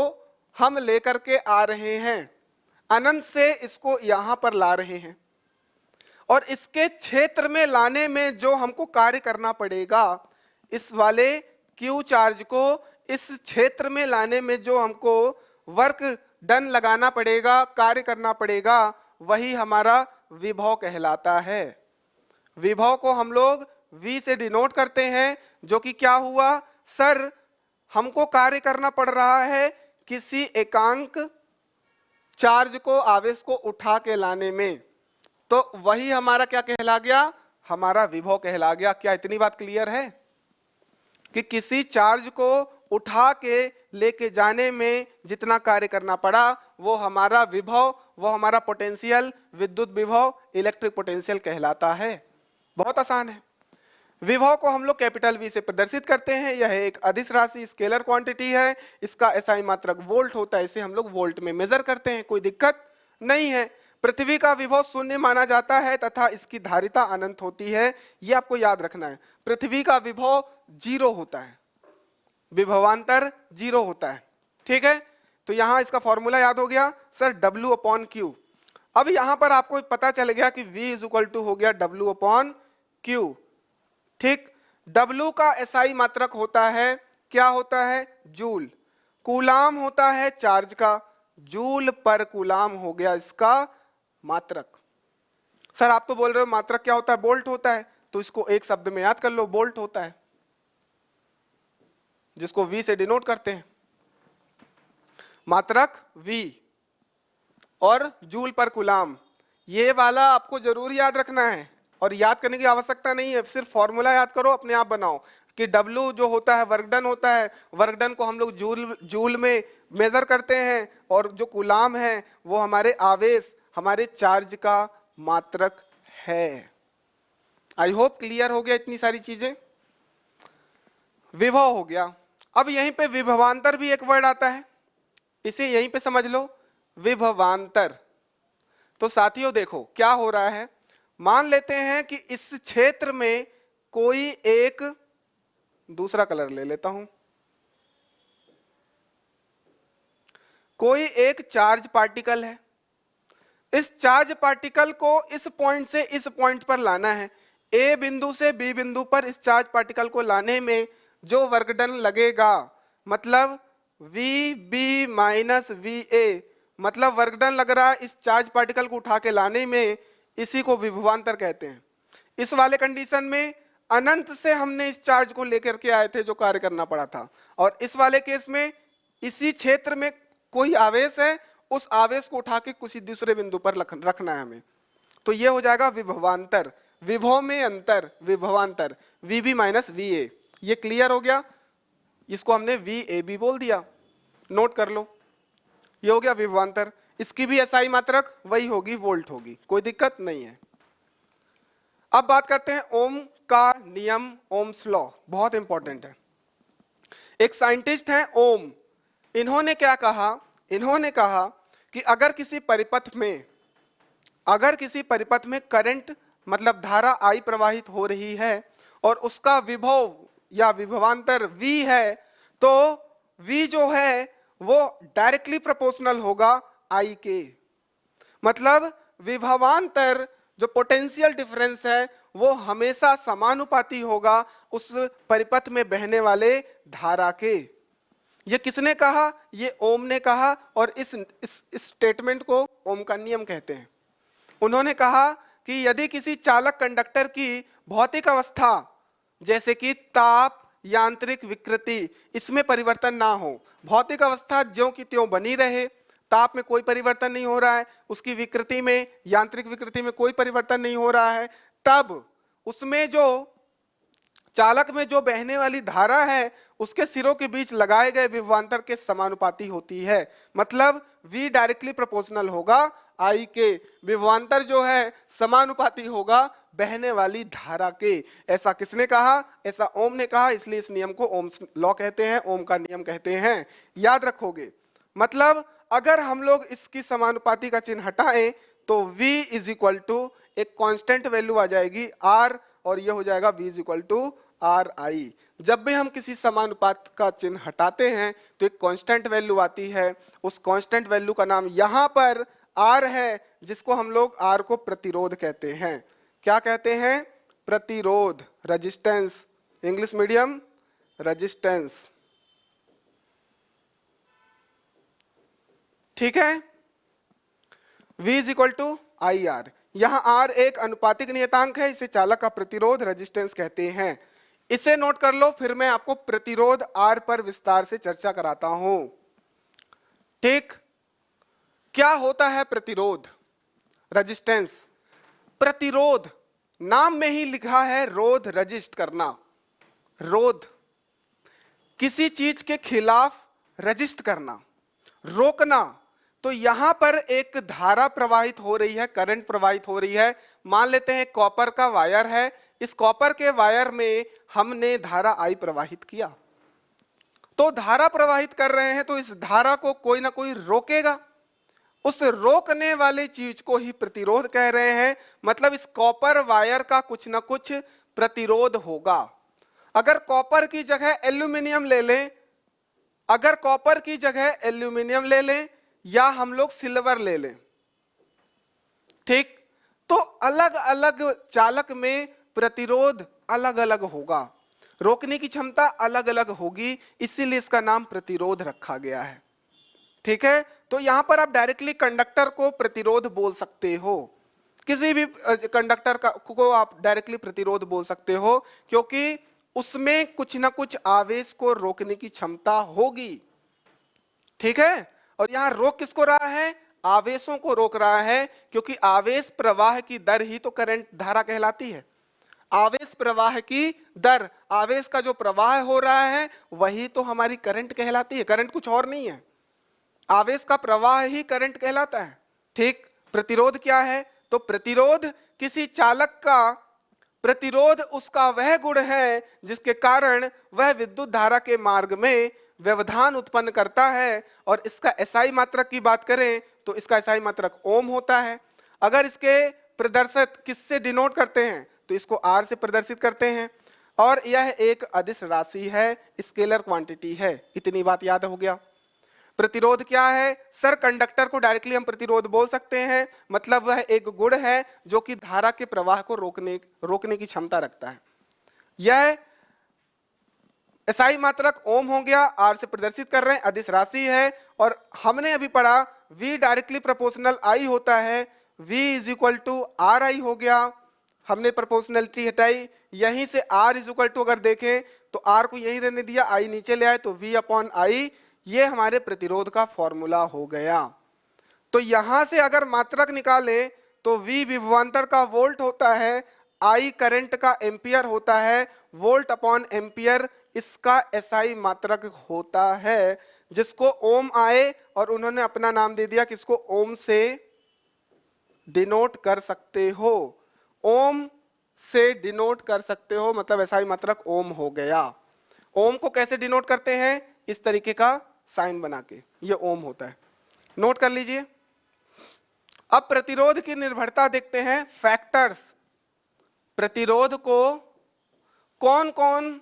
हम लेकर के आ रहे हैं, अनंत से इसको यहां पर ला रहे हैं, और इसके क्षेत्र में लाने में जो हमको कार्य करना पड़ेगा, इस वाले क्यू चार्ज को इस क्षेत्र में लाने में जो हमको वर्क डन लगाना पड़ेगा, कार्य करना पड़ेगा, वही हमारा विभव कहलाता है। विभव को हम लोग V से डिनोट करते हैं, जो कि क्या हुआ सर, हमको कार्य करना पड़ रहा है किसी एकांक चार्ज को, आवेश को उठा के लाने में, तो वही हमारा क्या कहला गया, हमारा विभव कहला गया। क्या इतनी बात क्लियर है कि किसी चार्ज को उठा के लेके जाने में जितना कार्य करना पड़ा, वो हमारा विभव, वो हमारा पोटेंशियल, विद्युत विभव, इलेक्ट्रिक पोटेंशियल कहलाता है। बहुत आसान है। विभव को हम लोग कैपिटल वी से प्रदर्शित करते हैं। यह एक अदिश राशि, स्केलर क्वांटिटी है। इसका एसआई मात्रक वोल्ट होता है। इसे हम लोग वोल्ट में मेजर करते हैं, कोई दिक्कत नहीं है। पृथ्वी का विभव शून्य माना जाता है तथा इसकी धारिता अनंत होती है। यह आपको याद रखना है। पृथ्वी का विभव 0 होता है, विभवांतर 0 होता है। ठीक है, तो यहां इसका फॉर्मूला याद हो गया सर, W/Q। अब यहां पर आपको पता चल गया कि V = हो गया W/Q। ठीक, W का एसआई मात्रक होता है, क्या होता है, जूल। कूलाम होता है चार्ज का, जूल पर कूलाम हो गया इसका मात्रक। सर आप तो बोल रहे हो मात्रक क्या होता है, बोल्ट होता है, तो इसको एक शब्द में याद कर लो, बोल्ट होता है, जिसको V से डिनोट करते हैं। मात्रक V और जूल पर कूलाम, ये वाला आपको जरूर याद रखना है और याद करने की आवश्यकता नहीं है, सिर्फ फॉर्मूला याद करो, अपने आप बनाओ कि W जो होता है वर्कडन होता है, वर्कडन को हम लोग जूल में मेजर करते हैं और जो कूलाम है वो हमारे आवेश, हमारे चार्ज का मात्रक है। आई होप क्लियर हो गया इतनी सारी चीजें। विभव हो गया। अब यहीं पे विभवांतर भी एक वर्ड आता है, इसे यहीं पे समझ लो, विभवांतर। तो साथियों देखो क्या हो रहा है, मान लेते हैं कि इस क्षेत्र में कोई एक, दूसरा कलर ले लेता हूं, कोई एक चार्ज पार्टिकल है। इस चार्ज पार्टिकल को इस पॉइंट से इस पॉइंट पर लाना है। ए बिंदु से बी बिंदु पर इस चार्ज पार्टिकल को लाने में जो वर्क डन लगेगा, मतलब VB - VA, मतलब वर्क डन लग रहा है इस चार्ज पार्टिकल को उठा के लाने में, इसी को विभवांतर कहते हैं। इस वाले कंडीशन में अनंत से हमने इस चार्ज को लेकर के आए थे जो कार्य करना पड़ा था, और इस वाले केस में इसी क्षेत्र में कोई आवेश है, उस आवेश को उठा के किसी दूसरे बिंदु पर रखना है हमें। तो ये हो जाएगा विभवांतर, विभव में अंतर, विभवांतर, VB - VA। ये क्लियर हो गया, इसको हमने VAB बोल दिया, नोट कर लो। ये हो गया विभवांतर। इसकी भी एसआई मात्रक वही होगी, वोल्ट होगी, कोई दिक्कत नहीं है। अब बात करते हैं ओम का नियम, ओम्स लॉ, बहुत इंपॉर्टेंट है। एक साइंटिस्ट हैं ओम, इन्होंने क्या कहा, इन्होंने कहा कि अगर किसी परिपथ में करंट मतलब धारा I प्रवाहित हो रही है और उसका विभव या विभवांतर V है, तो V जो है वो डायरेक्टली प्रोपोर्शनल होगा I के। मतलब विभवांतर जो पोटेंशियल डिफरेंस है वो हमेशा समानुपाती होगा उस परिपथ में बहने वाले धारा के। ये किसने कहा, ये ओम ने कहा, और इस स्टेटमेंट को ओम का नियम कहते हैं। उन्होंने कहा कि यदि किसी चालक कंडक्टर की भौतिक अवस्था जैसे कि ताप, यांत्रिक विकृति, इसमें परिवर्तन ना हो, भौतिक अवस्था ज्यों की त्यों बनी रहे, ताप में कोई परिवर्तन नहीं हो रहा है, उसकी विकृति में, यांत्रिक विकृति में कोई परिवर्तन नहीं हो रहा है, तब उसमें जो चालक में जो बहने वाली धारा है उसके सिरों के बीच लगाए गए विभवांतर के समानुपाती होती है। मतलब V डायरेक्टली प्रोपोर्शनल होगा I के, विभवांतर जो है समानुपाती होगा बहने वाली धारा के। ऐसा किसने कहा, ऐसा ओम ने कहा, इसलिए इस नियम को ओम्स लॉ कहते हैं, ओम का नियम कहते हैं। याद रखोगे, मतलब अगर हम लोग इसकी समानुपाती का चिन्ह हटाएं तो V = एक कांस्टेंट वैल्यू आ जाएगी R, और यह हो जाएगा V = RI। जब भी हम किसी समानुपात का चिन्ह हटाते हैं तो एक कांस्टेंट वैल्यू आती है, उस कांस्टेंट वैल्यू का नाम यहाँ पर R है, जिसको हम लोग R को प्रतिरोध कहते हैं। क्या कहते हैं, प्रतिरोध, रेजिस्टेंस, इंग्लिश मीडियम रेजिस्टेंस। ठीक है, V = IR। यहां R एक अनुपातिक नियतांक है, इसे चालक का प्रतिरोध, रेजिस्टेंस कहते हैं। इसे नोट कर लो, फिर मैं आपको प्रतिरोध R पर विस्तार से चर्चा कराता हूं। ठीक, क्या होता है प्रतिरोध, रेजिस्टेंस। प्रतिरोध नाम में ही लिखा है रोध, रजिस्ट करना, रोध, किसी चीज के खिलाफ रजिस्ट करना, रोकना, तो यहां पर एक धारा प्रवाहित हो रही है, करंट प्रवाहित हो रही है। मान लेते हैं कॉपर का वायर है, इस कॉपर के वायर में हमने धारा आई प्रवाहित किया। तो धारा प्रवाहित कर रहे हैं तो इस धारा को कोई ना कोई रोकेगा, उस रोकने वाली चीज को ही प्रतिरोध कह रहे हैं। मतलब इस कॉपर वायर का कुछ ना कुछ प्रतिरोध होगा। अगर कॉपर की जगह एल्यूमिनियम ले लें, अगर कॉपर की जगह एल्यूमिनियम ले लें या हम लोग सिल्वर ले लें, ठीक, तो अलग अलग चालक में प्रतिरोध अलग अलग होगा, रोकने की क्षमता अलग अलग होगी, इसीलिए इसका नाम प्रतिरोध रखा गया है। ठीक है, तो यहां पर आप डायरेक्टली कंडक्टर को प्रतिरोध बोल सकते हो, किसी भी कंडक्टर को आप डायरेक्टली प्रतिरोध बोल सकते हो, क्योंकि उसमें कुछ ना कुछ आवेश को रोकने की क्षमता होगी। ठीक है, और यहां रोक किसको रहा है? आवेशों को रोक रहा है, क्योंकि आवेश प्रवाह की दर ही तो करंट धारा कहलाती है। आवेश प्रवाह की दर, आवेश का जो प्रवाह हो रहा है वही तो हमारी करंट कहलाती है। करंट कुछ और नहीं है, आवेश का प्रवाह ही करंट कहलाता है। ठीक, प्रतिरोध क्या है? तो प्रतिरोध किसी चालक का प्रतिरोध उसका वह गुण है जिसके कारण वह विद्युत धारा के मार्ग में व्यवधान उत्पन्न करता है। और इसका एसआई मात्रक की बात करें तो इसका एसआई मात्रक ओम होता है। अगर इसके प्रदर्शित किससे डिनोट करते हैं तो इसको आर से प्रदर्शित करते हैं, और यह एक अदिश राशि है, स्केलर क्वांटिटी है। इतनी बात याद हो गया। प्रतिरोध क्या है? सर कंडक्टर को डायरेक्टली हम प्रतिरोध बोल सकते हैं, मतलब वह एक गुण है जो कि धारा के प्रवाह को रोकने की क्षमता रखता है। यह एसआई मात्रक ओम हो गया, आर से प्रदर्शित कर रहे हैं, अदिश राशि है। और हमने अभी पढ़ा V डायरेक्टली प्रोपोर्शनल I होता है, V is equal to R I हो गया। हमने प्रोपोर्शनलिटी हटाई, यहीं से R इज इक्वल टू अगर देखें तो R को यही रहने दिया, I नीचे ले आए तो V अपॉन I, ये हमारे प्रतिरोध का फॉर्मूला हो गया। तो यहां से अगर मात्रक निकालें तो V विभवांतर का वोल्ट होता है, I करंट का एम्पियर होता है, वोल्ट अपॉन एम्पियर इसका एसआई मात्रक होता है, जिसको ओम आए और उन्होंने अपना नाम दे दिया, किसको? ओम से डिनोट कर सकते हो, ओम से डिनोट कर सकते हो, मतलब एसआई मात्रक ओम हो गया। ओम को कैसे डिनोट करते हैं? इस तरीके का साइन बना के, ये ओम होता है, नोट कर लीजिए। अब प्रतिरोध की निर्भरता देखते हैं, फैक्टर्स। प्रतिरोध को कौन कौन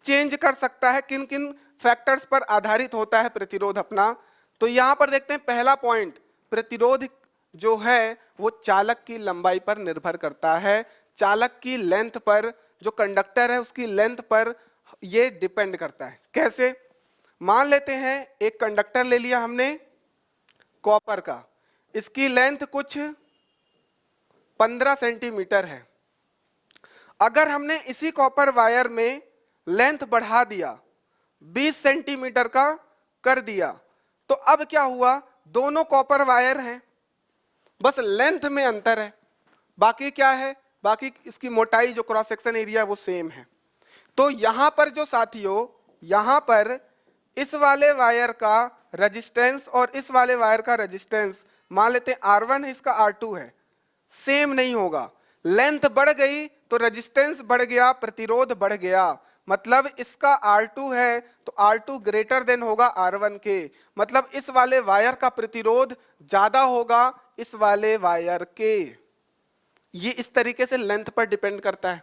चेंज कर सकता है, किन किन फैक्टर्स पर आधारित होता है प्रतिरोध अपना। तो यहां पर देखते हैं पहला पॉइंट, प्रतिरोध जो है वो चालक की लंबाई पर निर्भर करता है, चालक की लेंथ पर, जो कंडक्टर है उसकी लेंथ पर ये डिपेंड करता है। कैसे? मान लेते हैं एक कंडक्टर ले लिया हमने कॉपर का, इसकी लेंथ कुछ 15 सेंटीमीटर है। अगर हमने इसी कॉपर वायर में लेंथ बढ़ा दिया, 20 सेंटीमीटर का कर दिया, तो अब क्या हुआ? दोनों कॉपर वायर हैं, बस लेंथ में अंतर है, बाकी क्या है? बाकी इसकी मोटाई, जो क्रॉस सेक्शन एरिया है वो सेम है। तो यहां पर जो साथियों, यहां पर इस वाले वायर का रेजिस्टेंस और इस वाले वायर का रेजिस्टेंस, मान लेते हैं R1 है, इसका R2 है, सेम नहीं होगा। लेंथ बढ़ गई तो रेजिस्टेंस बढ़ गया, प्रतिरोध बढ़ गया, मतलब इसका R2 है तो R2 ग्रेटर देन होगा R1 के, मतलब इस वाले वायर का प्रतिरोध ज्यादा होगा इस वाले वायर के। ये इस तरीके से लेंथ पर डिपेंड करता है,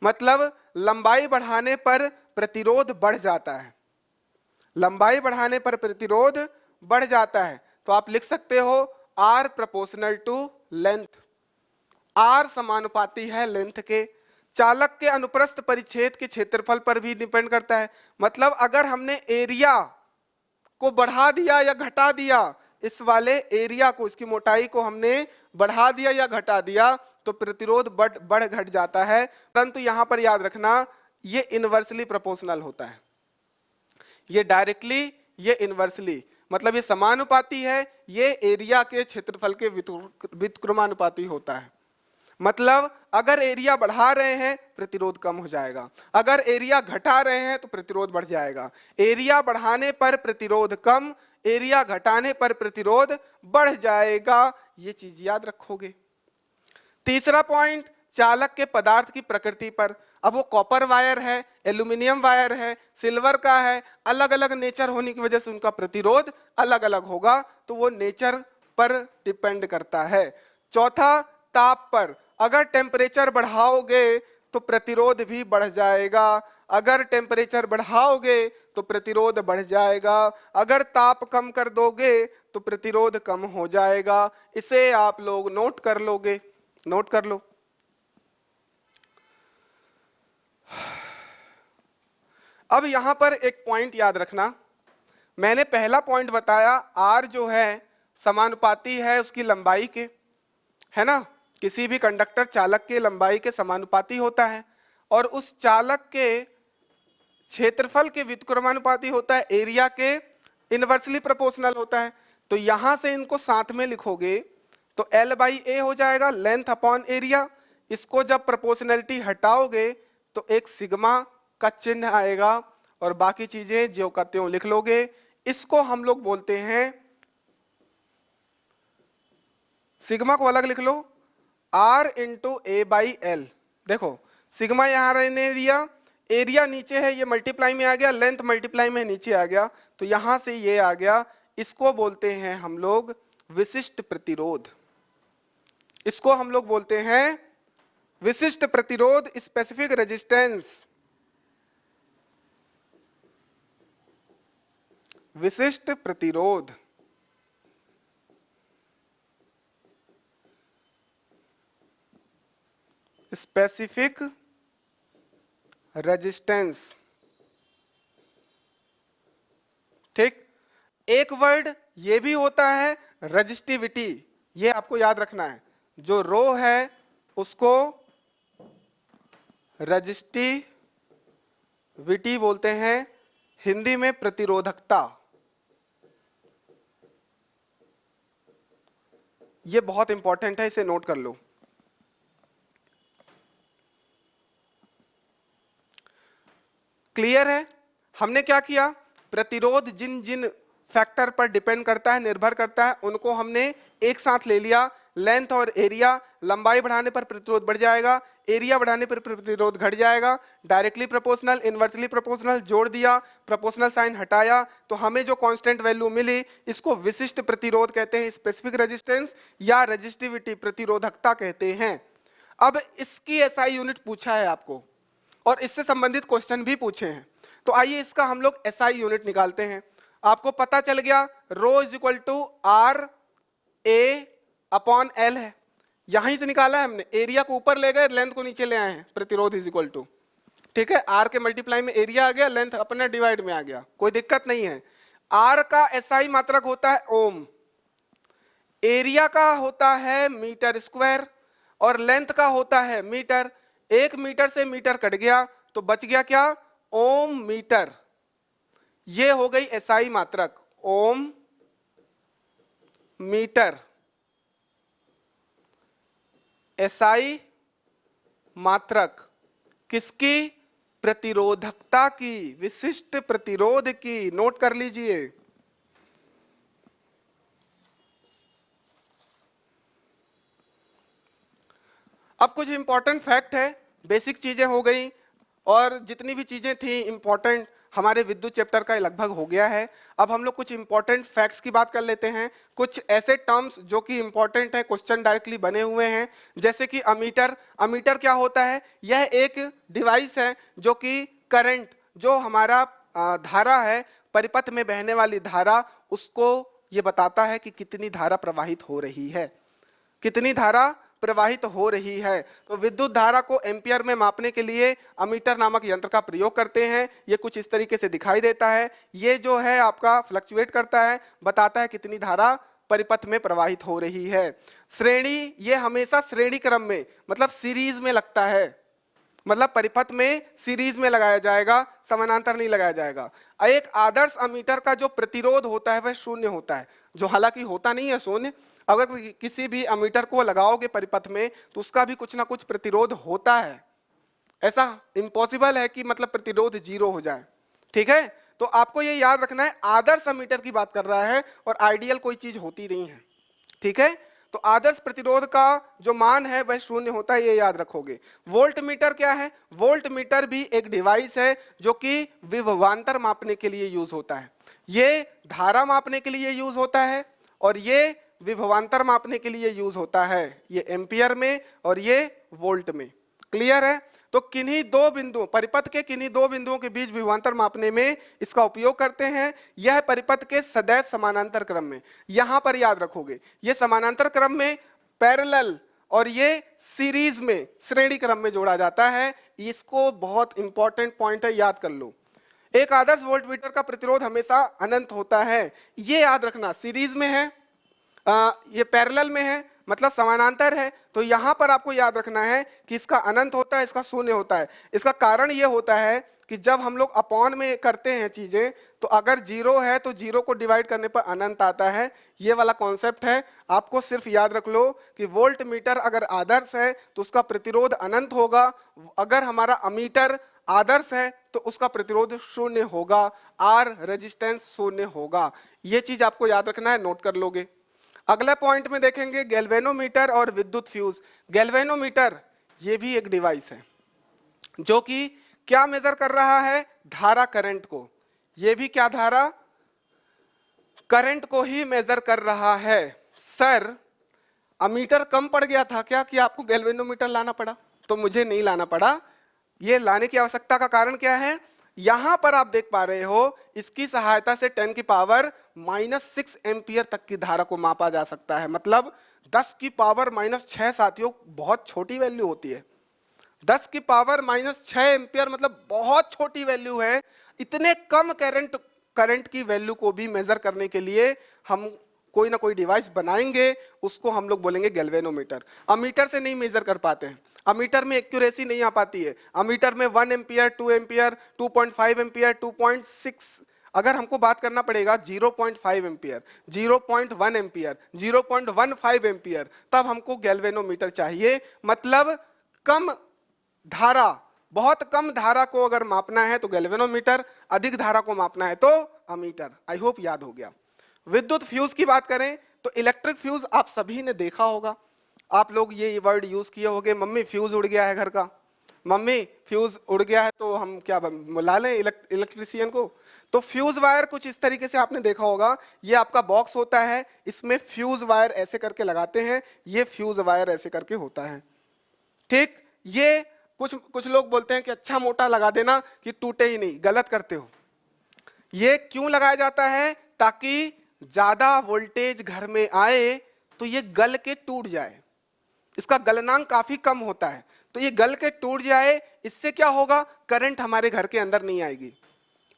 मतलब लंबाई बढ़ाने पर प्रतिरोध बढ़ जाता है, लंबाई बढ़ाने पर प्रतिरोध बढ़ जाता है। तो आप लिख सकते हो R proportional to length, R समानुपाती है लेंथ के। चालक के अनुप्रस्थ परिच्छेद के क्षेत्रफल पर भी डिपेंड करता है, मतलब अगर हमने एरिया को बढ़ा दिया या घटा दिया, इस वाले एरिया को, इसकी मोटाई को हमने बढ़ा दिया या घटा दिया तो प्रतिरोध बढ़ घट जाता है। परंतु यहां पर याद रखना, ये इनवर्सली प्रोपोर्शनल होता है, ये डायरेक्टली, ये इनवर्सली, मतलब ये समानुपाती है, ये एरिया के क्षेत्रफल के व्युत्क्रमानुपाती होता है। मतलब अगर एरिया बढ़ा रहे हैं प्रतिरोध कम हो जाएगा, अगर एरिया घटा रहे हैं तो प्रतिरोध बढ़ जाएगा। एरिया बढ़ाने पर प्रतिरोध कम, एरिया घटाने पर प्रतिरोध बढ़ जाएगा। ये चीज याद रखोगे। तीसरा पॉइंट, चालक के पदार्थ की प्रकृति पर। अब वो कॉपर वायर है, एल्यूमिनियम वायर है, सिल्वर का है, अलग अलग नेचर होने की वजह से उनका प्रतिरोध अलग अलग होगा, तो वो नेचर पर डिपेंड करता है। चौथा, ताप पर। अगर टेम्परेचर बढ़ाओगे तो प्रतिरोध भी बढ़ जाएगा, अगर टेम्परेचर बढ़ाओगे तो प्रतिरोध बढ़ जाएगा, अगर ताप कम कर दोगे तो प्रतिरोध कम हो जाएगा। इसे आप लोग नोट कर लोगे, नोट कर लो। अब यहां पर एक पॉइंट याद रखना, मैंने पहला पॉइंट बताया आर जो है समानुपाती है उसकी लंबाई के, है ना, किसी भी कंडक्टर चालक के लंबाई के समानुपाती होता है, और उस चालक के क्षेत्रफल के व्युत्क्रमानुपाती होता है, एरिया के इनवर्सली प्रोपोर्शनल होता है। तो यहां से इनको साथ में लिखोगे तो L बाई ए हो जाएगा, लेंथ अपॉन एरिया। इसको जब प्रोपोर्शनलिटी हटाओगे तो एक सिग्मा का चिन्ह आएगा, और बाकी चीजें ज्यों का त्यों लिख लोगे। इसको हम लोग बोलते हैं, सिग्मा को अलग लिख लो, R into A by L. देखो सिग्मा यहां रहने दिया, एरिया नीचे है, ये मल्टीप्लाई में आ गया, लेंथ मल्टीप्लाई में नीचे आ गया, तो यहां से ये आ गया। इसको बोलते हैं हम लोग विशिष्ट प्रतिरोध, इसको हम लोग बोलते हैं विशिष्ट प्रतिरोध, स्पेसिफिक रेजिस्टेंस, विशिष्ट प्रतिरोध। स्पेसिफिक रेजिस्टेंस, ठीक। एक वर्ड ये भी होता है रजिस्टिविटी, ये आपको याद रखना है। जो रो है उसको रजिस्टिविटी बोलते हैं, हिंदी में प्रतिरोधकता। ये बहुत इंपॉर्टेंट है, इसे नोट कर लो। क्लियर है? हमने क्या किया, प्रतिरोध जिन जिन फैक्टर पर डिपेंड करता है, निर्भर करता है, उनको हमने एक साथ ले लिया। लेंथ और एरिया, लंबाई बढ़ाने पर प्रतिरोध बढ़ जाएगा, एरिया बढ़ाने पर प्रतिरोध घट जाएगा। डायरेक्टली प्रोपोर्शनल, इनवर्सली प्रोपोर्शनल जोड़ दिया, प्रोपोर्शनल साइन हटाया, तो हमें जो कांस्टेंट वैल्यू मिली इसको विशिष्ट प्रतिरोध कहते हैं, स्पेसिफिक रेजिस्टेंस या रेजिस्टिविटी, प्रतिरोधकता कहते हैं। अब इसकी एसआई यूनिट पूछा है आपको, और इससे संबंधित क्वेश्चन भी पूछे हैं, तो आइए इसका हम लोग एसआई यूनिट निकालते हैं। आपको पता चल गया rho is equal to R A upon L है, यहीं से निकाला है हमने, एरिया को ऊपर ले गए, लेंथ को नीचे ले आए हैं, प्रतिरोध इज इक्वल टू, ठीक है, आर के मल्टीप्लाई में एरिया आ गया, लेंथ अपने डिवाइड में आ गया, कोई दिक्कत नहीं है। आर का एसआई मात्रक होता है ओम, एरिया का होता है मीटर स्क्वायर, और लेंथ का होता है मीटर। एक मीटर से मीटर कट गया तो बच गया क्या, ओम मीटर। ये हो गई एसआई मात्रक, ओम मीटर, एसआई मात्रक किसकी, प्रतिरोधकता की, विशिष्ट प्रतिरोध की। नोट कर लीजिए। अब कुछ इंपॉर्टेंट फैक्ट है, बेसिक चीजें हो गई, और जितनी भी चीजें थी इंपॉर्टेंट हमारे विद्युत चैप्टर का लगभग हो गया है। अब हम लोग कुछ इंपॉर्टेंट फैक्ट्स की बात कर लेते हैं, कुछ ऐसे टर्म्स जो कि इंपॉर्टेंट है, क्वेश्चन डायरेक्टली बने हुए हैं, जैसे कि अमीटर। अमीटर क्या होता है, यह एक डिवाइस है जो कि करंट, जो हमारा धारा है, परिपथ में बहने वाली धारा, उसको ये बताता है कि कितनी धारा प्रवाहित हो रही है, कितनी धारा प्रवाहित हो रही है। तो विद्युत धारा को एम्पियर में मापने के लिए अमीटर नामक यंत्र का प्रयोग करते हैं। ये कुछ इस तरीके से दिखाई देता है, ये जो है आपका फ्लक्चुएट करता है, बताता है कितनी धारा परिपथ में प्रवाहित हो रही है। श्रेणी, ये हमेशा श्रेणी क्रम में, मतलब सीरीज में लगता है, मतलब परिपथ में सीरीज में लगाया जाएगा, समानांतर नहीं लगाया जाएगा। एक आदर्श अमीटर का जो प्रतिरोध होता है वह शून्य होता है, जो हालांकि होता नहीं है शून्य, अगर किसी भी अमीटर को लगाओगे परिपथ में तो उसका भी कुछ ना कुछ प्रतिरोध होता है। ऐसा इम्पॉसिबल है कि मतलब प्रतिरोध जीरो हो जाए। ठीक है, तो आपको ये याद रखना है, आदर्श अमीटर की बात कर रहा है और आइडियल कोई चीज होती नहीं है। ठीक है, तो आदर्श प्रतिरोध का जो मान है वह शून्य होता है, ये याद रखोगे। वोल्ट मीटर क्या है? वोल्ट मीटर भी एक डिवाइस है जो कि विभवांतर मापने के लिए यूज होता है। ये धारा मापने के लिए यूज होता है और ये विभवांतर मापने के लिए यूज होता है, ये एम्पियर में और ये वोल्ट में। क्लियर है? तो किन्हीं दो बिंदुओं, परिपथ के किन्हीं दो बिंदुओं के बीच विभवांतर मापने में इसका उपयोग करते हैं। यह परिपथ के सदैव समानांतर क्रम में, यहां पर याद रखोगे, ये समानांतर क्रम में पैरेलल और ये सीरीज में श्रेणी क्रम में जोड़ा जाता है। इसको बहुत इंपॉर्टेंट पॉइंट है, याद कर लो। एक आदर्श वोल्टमीटर का प्रतिरोध हमेशा अनंत होता है, ये याद रखना। सीरीज में है, ये पैरेलल में है, मतलब समानांतर है, तो यहां पर आपको याद रखना है कि इसका अनंत होता है, इसका शून्य होता है। इसका कारण यह होता है कि जब हम लोग अपॉन में करते हैं चीजें, तो अगर जीरो है तो जीरो को डिवाइड करने पर अनंत आता है। ये वाला कॉन्सेप्ट है, आपको सिर्फ याद रख लो कि वोल्ट मीटर अगर आदर्श है तो उसका प्रतिरोध अनंत होगा, अगर हमारा अमीटर आदर्श है तो उसका प्रतिरोध शून्य होगा, आर रेजिस्टेंस शून्य होगा। ये चीज आपको याद रखना है, नोट कर लोगे। अगला पॉइंट में देखेंगे गैल्वेनोमीटर और विद्युत फ्यूज। गैल्वेनोमीटर ये भी एक डिवाइस है जो कि क्या मेजर कर रहा है? धारा, करंट को। ये भी क्या धारा? करंट को ही मेजर कर रहा है। सर अमीटर कम पड़ गया था क्या कि आपको गैल्वेनोमीटर लाना पड़ा? तो मुझे नहीं लाना पड़ा। ये लाने की आवश्यकता का कारण क्या है? यहां पर आप देख पा रहे हो, इसकी सहायता से 10 की पावर -6 एम्पियर तक की धारा को मापा जा सकता है। मतलब 10 की पावर -6 साथियों, बहुत छोटी वैल्यू होती है। 10 की पावर -6 एम्पियर मतलब बहुत छोटी वैल्यू है। इतने कम करंट की वैल्यू को भी मेजर करने के लिए हम कोई ना कोई डिवाइस बनाएंगे, उसको हम लोग बोलेंगे गैल्वेनोमीटर। अमीटर से नहीं मेजर कर पाते हैं, अमीटर में एक्यूरेसी नहीं आ पाती है। अमीटर में 1 एम्पियर, 2 एम्पियर, 2.5 एम्पियर, 2.6, अगर हमको बात करना पड़ेगा 0.5 एम्पियर, 0.1 एम्पियर, 0.15 एम्पियर, तब हमको गैल्वेनोमीटर चाहिए। मतलब कम धारा, बहुत कम धारा को अगर मापना है तो गैल्वेनोमीटर, अधिक धारा को मापना है तो अमीटर। आई होप याद हो गया। विद्युत फ्यूज की बात करें तो इलेक्ट्रिक फ्यूज आप सभी ने देखा होगा। आप लोग ये वर्ड यूज किए होंगे, मम्मी फ्यूज उड़ गया है घर का, मम्मी फ्यूज उड़ गया है, तो हम क्या बुला लें इलेक्ट्रिशियन को? तो फ्यूज वायर कुछ इस तरीके से आपने देखा होगा। ये आपका बॉक्स होता है, इसमें फ्यूज वायर ऐसे करके लगाते हैं, ये फ्यूज वायर ऐसे करके होता है। ठीक, ये कुछ लोग बोलते हैं कि अच्छा मोटा लगा देना कि टूटे ही नहीं, गलत करते हो। ये क्यों लगाया जाता है? ताकि ज्यादा वोल्टेज घर में आए तो ये गल के टूट जाए। इसका गलनांक काफी कम होता है, तो ये गल के टूट जाए। इससे क्या होगा? करंट हमारे घर के अंदर नहीं आएगी।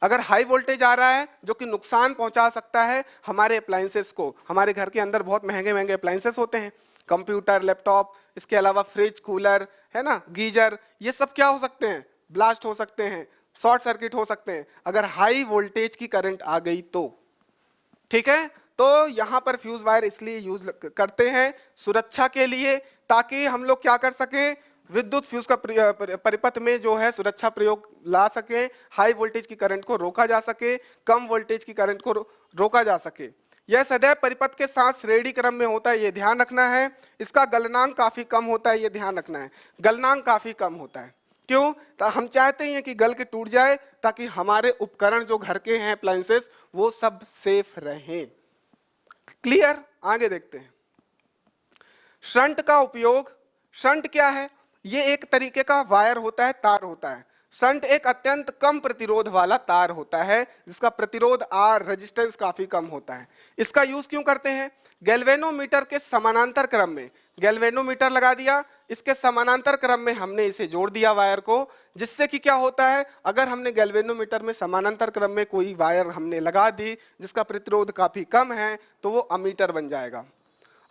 अगर हाई वोल्टेज आ रहा है जो कि नुकसान पहुंचा सकता है हमारे अप्लायंसेस को, हमारे घर के अंदर बहुत महंगे महंगे अप्लायंसेस होते हैं, कंप्यूटर, लैपटॉप, इसके अलावा फ्रिज, कूलर, है ना, गीजर, ये सब क्या हो सकते हैं? ब्लास्ट हो सकते हैं, शॉर्ट सर्किट हो सकते हैं अगर हाई वोल्टेज की करंट आ गई तो। ठीक है, तो यहां पर फ्यूज वायर इसलिए यूज करते हैं सुरक्षा के लिए, ताकि हम लोग क्या कर सकें, विद्युत फ्यूज का परिपथ में जो है सुरक्षा प्रयोग ला सके, हाई वोल्टेज की करंट को रोका जा सके, कम वोल्टेज की करंट को रोका जा सके। यह सदैव परिपथ के साथ श्रेणी क्रम में होता है, ये ध्यान रखना है। इसका गलनांक काफी कम होता है, ये ध्यान रखना है। गलनांक काफी कम होता है, क्यों? तो हम चाहते हैं कि गल के टूट जाए ताकि हमारे उपकरण जो घर के हैं अप्लायंसेस वो सब सेफ रहें। क्लियर? आगे देखते हैं। शंट का उपयोग। शंट क्या है? ये एक तरीके का वायर होता है, तार होता है। शंट एक अत्यंत कम प्रतिरोध वाला तार होता है जिसका प्रतिरोध आर, रेजिस्टेंस काफी कम होता है। इसका यूज क्यों करते हैं? गैल्वेनोमीटर के समानांतर क्रम में, गैल्वेनोमीटर लगा दिया, इसके समानांतर क्रम में हमने इसे जोड़ दिया वायर को, जिससे कि क्या होता है, अगर हमने गैल्वेनोमीटर में समानांतर क्रम में कोई वायर हमने लगा दी जिसका प्रतिरोध काफी कम है तो वो अमीटर बन जाएगा।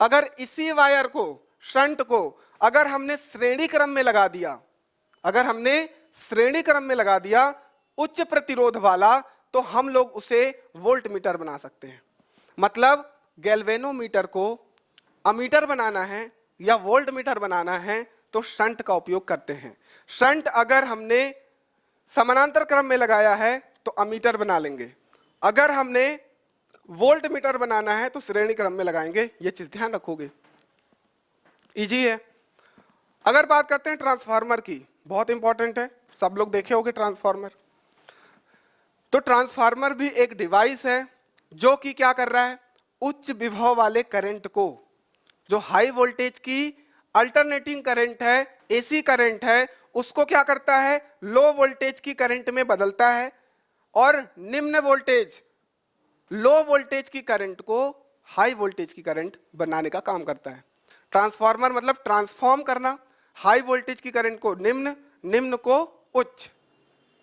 अगर इसी वायर को, शंट को, अगर हमने श्रेणी क्रम में लगा दिया, अगर हमने श्रेणी क्रम में लगा दिया उच्च प्रतिरोध वाला, तो हम लोग उसे वोल्ट मीटर बना सकते हैं। मतलब गैल्वेनोमीटर को अमीटर बनाना है या वोल्ट मीटर बनाना है तो शंट का उपयोग करते हैं। शंट अगर हमने समानांतर क्रम में लगाया है तो अमीटर बना लेंगे, अगर हमने वोल्ट मीटर बनाना है तो श्रेणी क्रम में लगाएंगे। ये चीज ध्यान रखोगे, इजी है। अगर बात करते हैं ट्रांसफार्मर की, बहुत इंपॉर्टेंट है, सब लोग देखे होंगे ट्रांसफार्मर। तो ट्रांसफार्मर भी एक डिवाइस है जो कि क्या कर रहा है, उच्च विभव वाले करंट को, जो हाई वोल्टेज की अल्टरनेटिंग करंट है, एसी करंट है, उसको क्या करता है, लो वोल्टेज की करंट में बदलता है, और निम्न वोल्टेज लो वोल्टेज की करंट को हाई वोल्टेज की करंट बनाने का काम करता है। ट्रांसफार्मर मतलब ट्रांसफॉर्म करना, हाई वोल्टेज की करंट को निम्न, निम्न को उच्च।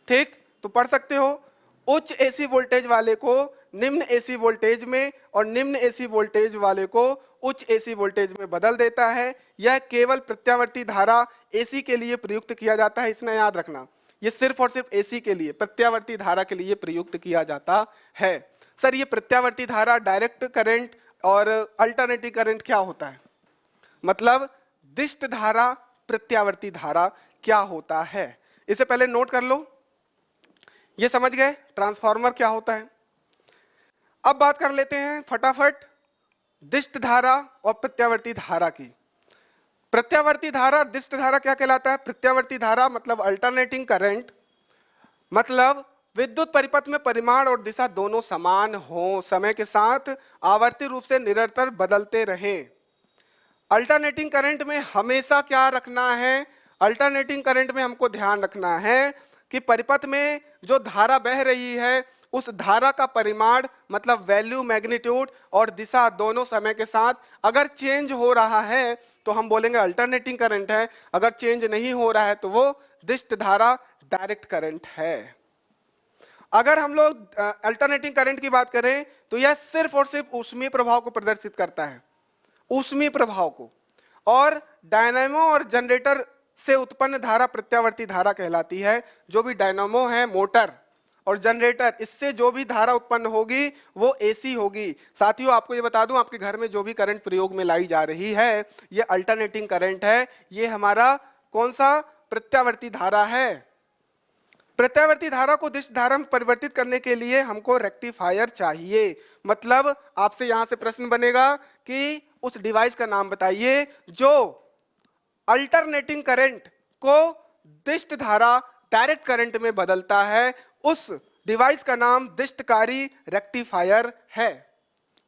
ठीक, तो पढ़ सकते हो, उच्च एसी वोल्टेज वाले को निम्न एसी वोल्टेज में और निम्न एसी वोल्टेज वाले को उच्च एसी वोल्टेज में बदल देता है। यह केवल प्रत्यावर्ती धारा एसी के लिए प्रयुक्त किया जाता है, इसमें याद रखना, ये सिर्फ और सिर्फ एसी के लिए, प्रत्यावर्ती धारा के लिए प्रयुक्त किया जाता है। सर ये प्रत्यावर्ती धारा, डायरेक्ट करंट और अल्टरनेटिव करंट क्या होता है, मतलब दिष्ट धारा, प्रत्यावर्ती धारा क्या होता है, इसे पहले नोट कर लो। ये समझ गए ट्रांसफार्मर क्या होता है। अब बात कर लेते हैं फटाफट दिष्ट धारा और प्रत्यावर्ती धारा की। प्रत्यावर्ती धारा, दिष्ट धारा क्या कहलाता है, प्रत्यावर्ती धारा मतलब अल्टरनेटिंग करंट, मतलब विद्युत परिपथ में परिमाण और दिशा दोनों समान हो, समय के साथ आवर्ती रूप से निरंतर बदलते रहें। अल्टरनेटिंग करंट में हमेशा क्या रखना है, अल्टरनेटिंग करंट में हमको ध्यान रखना है कि परिपथ में जो धारा बह रही है उस धारा का परिमाण मतलब वैल्यू, मैग्नीट्यूड और दिशा दोनों समय के साथ अगर चेंज हो रहा है तो हम बोलेंगे अल्टरनेटिंग करंट है, अगर चेंज नहीं हो रहा है तो वो दिष्ट धारा, डायरेक्ट करंट है। अगर हम लोग अल्टरनेटिंग करंट की बात करें तो यह सिर्फ और सिर्फ ऊष्मीय प्रभाव को प्रदर्शित करता है, ऊष्मीय प्रभाव को, और डायनामो और जनरेटर से उत्पन्न धारा प्रत्यावर्ती धारा कहलाती है। जो भी डायनामो है, मोटर और जनरेटर, इससे जो भी धारा उत्पन्न होगी वो एसी होगी। साथियों आपको ये बता दूं, आपके घर में जो भी करंट प्रयोग में लाई जा रही है ये अल्टरनेटिंग करंट है, ये हमारा कौन सा, प्रत्यावर्ती धारा है। प्रत्यावर्ती धारा को दिष्ट धारा में परिवर्तित करने के लिए हमको रेक्टिफायर चाहिए। मतलब आपसे यहां से प्रश्न बनेगा कि उस डिवाइस का नाम बताइए जो अल्टरनेटिंग करंट को दिष्ट धारा, डायरेक्ट करंट में बदलता है, उस डिवाइस का नाम दिष्टकारी रेक्टिफायर है।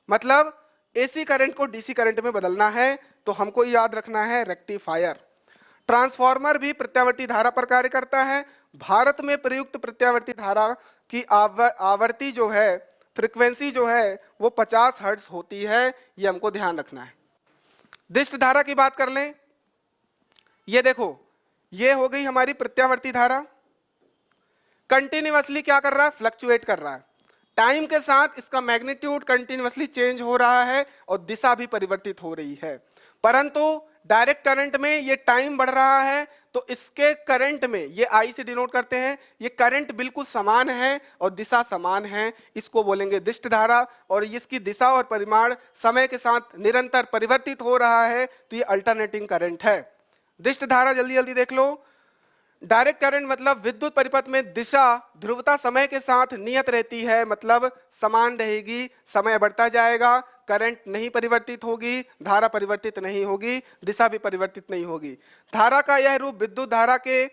मतलब एसी करंट को डीसी करंट में बदलना है तो हमको याद रखना है रेक्टिफायर। ट्रांसफार्मर भी प्रत्यावर्ती धारा पर कार्य करता है। भारत में प्रयुक्त प्रत्यावर्ती धारा की आवर्ती जो है, फ्रीक्वेंसी जो है वो 50 हर्ट्ज होती है, ये हमको ध्यान रखना है। दिष्ट धारा की बात कर लें, ये देखो, ये हो गई हमारी प्रत्यावर्ती धारा, कंटिन्यूअसली क्या कर रहा है, फ्लक्चुएट कर रहा है, टाइम के साथ इसका मैग्नीट्यूड कंटिन्यूअसली चेंज हो रहा है और दिशा भी परिवर्तित हो रही है। परंतु डायरेक्ट करंट में ये टाइम बढ़ रहा है तो इसके करंट में, ये आई से डिनोट करते हैं, ये करंट बिल्कुल समान है और दिशा समान है, इसको बोलेंगे दिष्ट धारा। और इसकी दिशा और परिमाण समय के साथ निरंतर परिवर्तित हो रहा है तो ये अल्टरनेटिंग करंट है। दिष्ट धारा जल्दी जल्दी देख लो। डायरेक्ट करंट मतलब विद्युत परिपथ में दिशा, ध्रुवता समय के साथ नियत रहती है, मतलब समान रहेगी, समय बढ़ता जाएगा, करंट नहीं परिवर्तित होगी, धारा परिवर्तित नहीं होगी, दिशा भी परिवर्तित नहीं होगी। धारा का यह रूप विद्युत धारा के,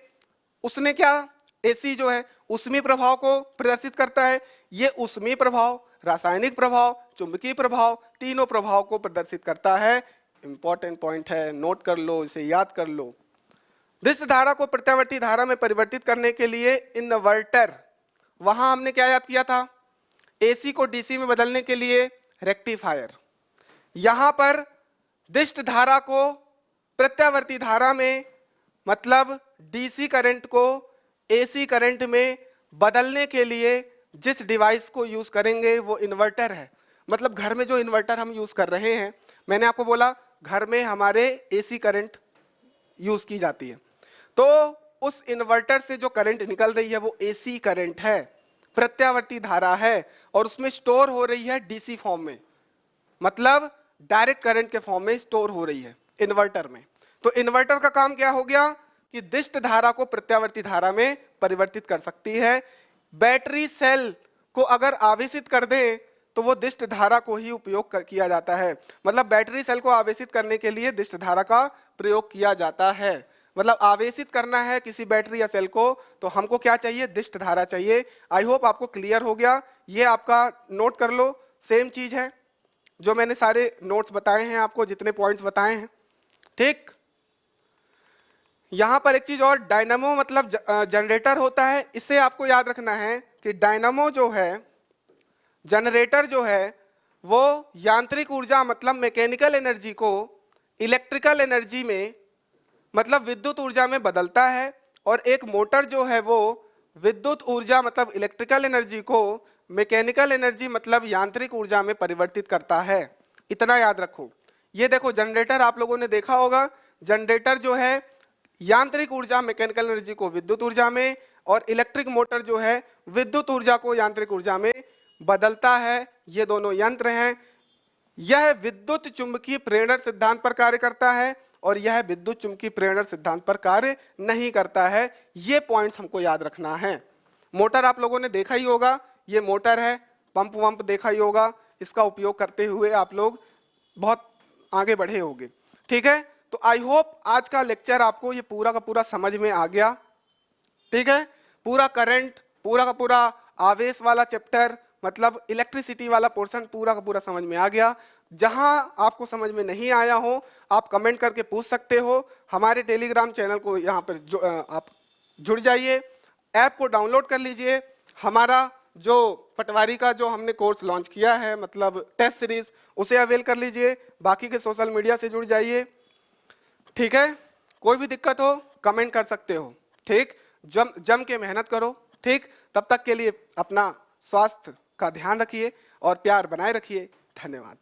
उसने क्या, एसी जो है ऊष्मीय प्रभाव को प्रदर्शित करता है। ये ऊष्मीय प्रभाव, रासायनिक प्रभाव, चुंबकीय प्रभाव, तीनों प्रभाव को प्रदर्शित करता है। इंपॉर्टेंट पॉइंट है, नोट कर लो, इसे याद कर लो। दिष्ट धारा को प्रत्यावर्ती धारा में परिवर्तित करने के लिए इन्वर्टर, वहां हमने क्या याद किया था, एसी को डीसी में बदलने के लिए रेक्टिफायर। यहां पर दिष्ट धारा को प्रत्यावर्ती धारा में, मतलब डीसी करंट को एसी करंट में बदलने के लिए जिस डिवाइस को यूज करेंगे वो इन्वर्टर है। मतलब घर में जो इन्वर्टर हम यूज कर रहे हैं, मैंने आपको बोला घर में हमारे एसी करंट यूज की जाती है, तो उस इन्वर्टर से जो करंट निकल रही है वो एसी करंट है, प्रत्यावर्ती धारा है, और उसमें स्टोर हो रही है डीसी फॉर्म में। मतलब डायरेक्ट करंट के फॉर्म में स्टोर हो रही है इन्वर्टर में। तो इन्वर्टर का काम क्या हो गया कि दिष्ट धारा को प्रत्यावर्ती धारा में परिवर्तित कर सकती है। बैटरी सेल को अगर आवेशित कर दें तो वो दिष्ट धारा को ही उपयोग किया जाता है। मतलब बैटरी सेल को आवेशित करने के लिए दिष्ट धारा का प्रयोग किया जाता है। मतलब आवेशित करना है किसी बैटरी या सेल को तो हमको क्या चाहिए, दिष्ट धारा चाहिए। आई होप आपको क्लियर हो गया। ये आपका नोट कर लो, सेम चीज है जो मैंने सारे नोट्स बताए हैं आपको, जितने पॉइंट्स बताए हैं। ठीक, यहां पर एक चीज और, डायनामो मतलब जनरेटर होता है। इससे आपको याद रखना है कि डायनामो जो है, जनरेटर जो है, वो यांत्रिक ऊर्जा मतलब मैकेनिकल एनर्जी को इलेक्ट्रिकल एनर्जी में मतलब विद्युत ऊर्जा में बदलता है, और एक मोटर जो है वो विद्युत ऊर्जा मतलब इलेक्ट्रिकल एनर्जी को मैकेनिकल एनर्जी मतलब यांत्रिक ऊर्जा में परिवर्तित करता है। इतना याद रखो। ये देखो जनरेटर आप लोगों ने देखा होगा, जनरेटर जो है यांत्रिक ऊर्जा मैकेनिकल एनर्जी को विद्युत ऊर्जा में, और इलेक्ट्रिक मोटर जो है विद्युत ऊर्जा को यांत्रिक ऊर्जा में बदलता है। ये दोनों यंत्र हैं। यह विद्युत चुंबकीय प्रेरण सिद्धांत पर कार्य करता है और यह विद्युत चुंबकीय प्रेरण सिद्धांत पर कार्य नहीं करता है। ये पॉइंट्स हमको याद रखना है। मोटर आप लोगों ने देखा ही होगा, ये मोटर है, पंप वंप देखा ही होगा, इसका उपयोग करते हुए आप लोग बहुत आगे बढ़े होंगे। ठीक है, तो आई होप आज का लेक्चर आपको ये पूरा का पूरा समझ में आ गया। ठीक है, पूरा करंट, पूरा का पूरा आवेश वाला चैप्टर मतलब इलेक्ट्रिसिटी वाला पोर्शन पूरा का पूरा समझ में आ गया। जहां आपको समझ में नहीं आया हो आप कमेंट करके पूछ सकते हो। हमारे टेलीग्राम चैनल को यहाँ पर आप जुड़ जाइए, ऐप को डाउनलोड कर लीजिए। हमारा जो पटवारी का जो हमने कोर्स लॉन्च किया है मतलब टेस्ट सीरीज, उसे अवेल कर लीजिए। बाकी के सोशल मीडिया से जुड़ जाइए। ठीक है, कोई भी दिक्कत हो कमेंट कर सकते हो। ठीक, जम के मेहनत करो। ठीक, तब तक के लिए अपना स्वास्थ्य का ध्यान रखिए और प्यार बनाए रखिए। धन्यवाद।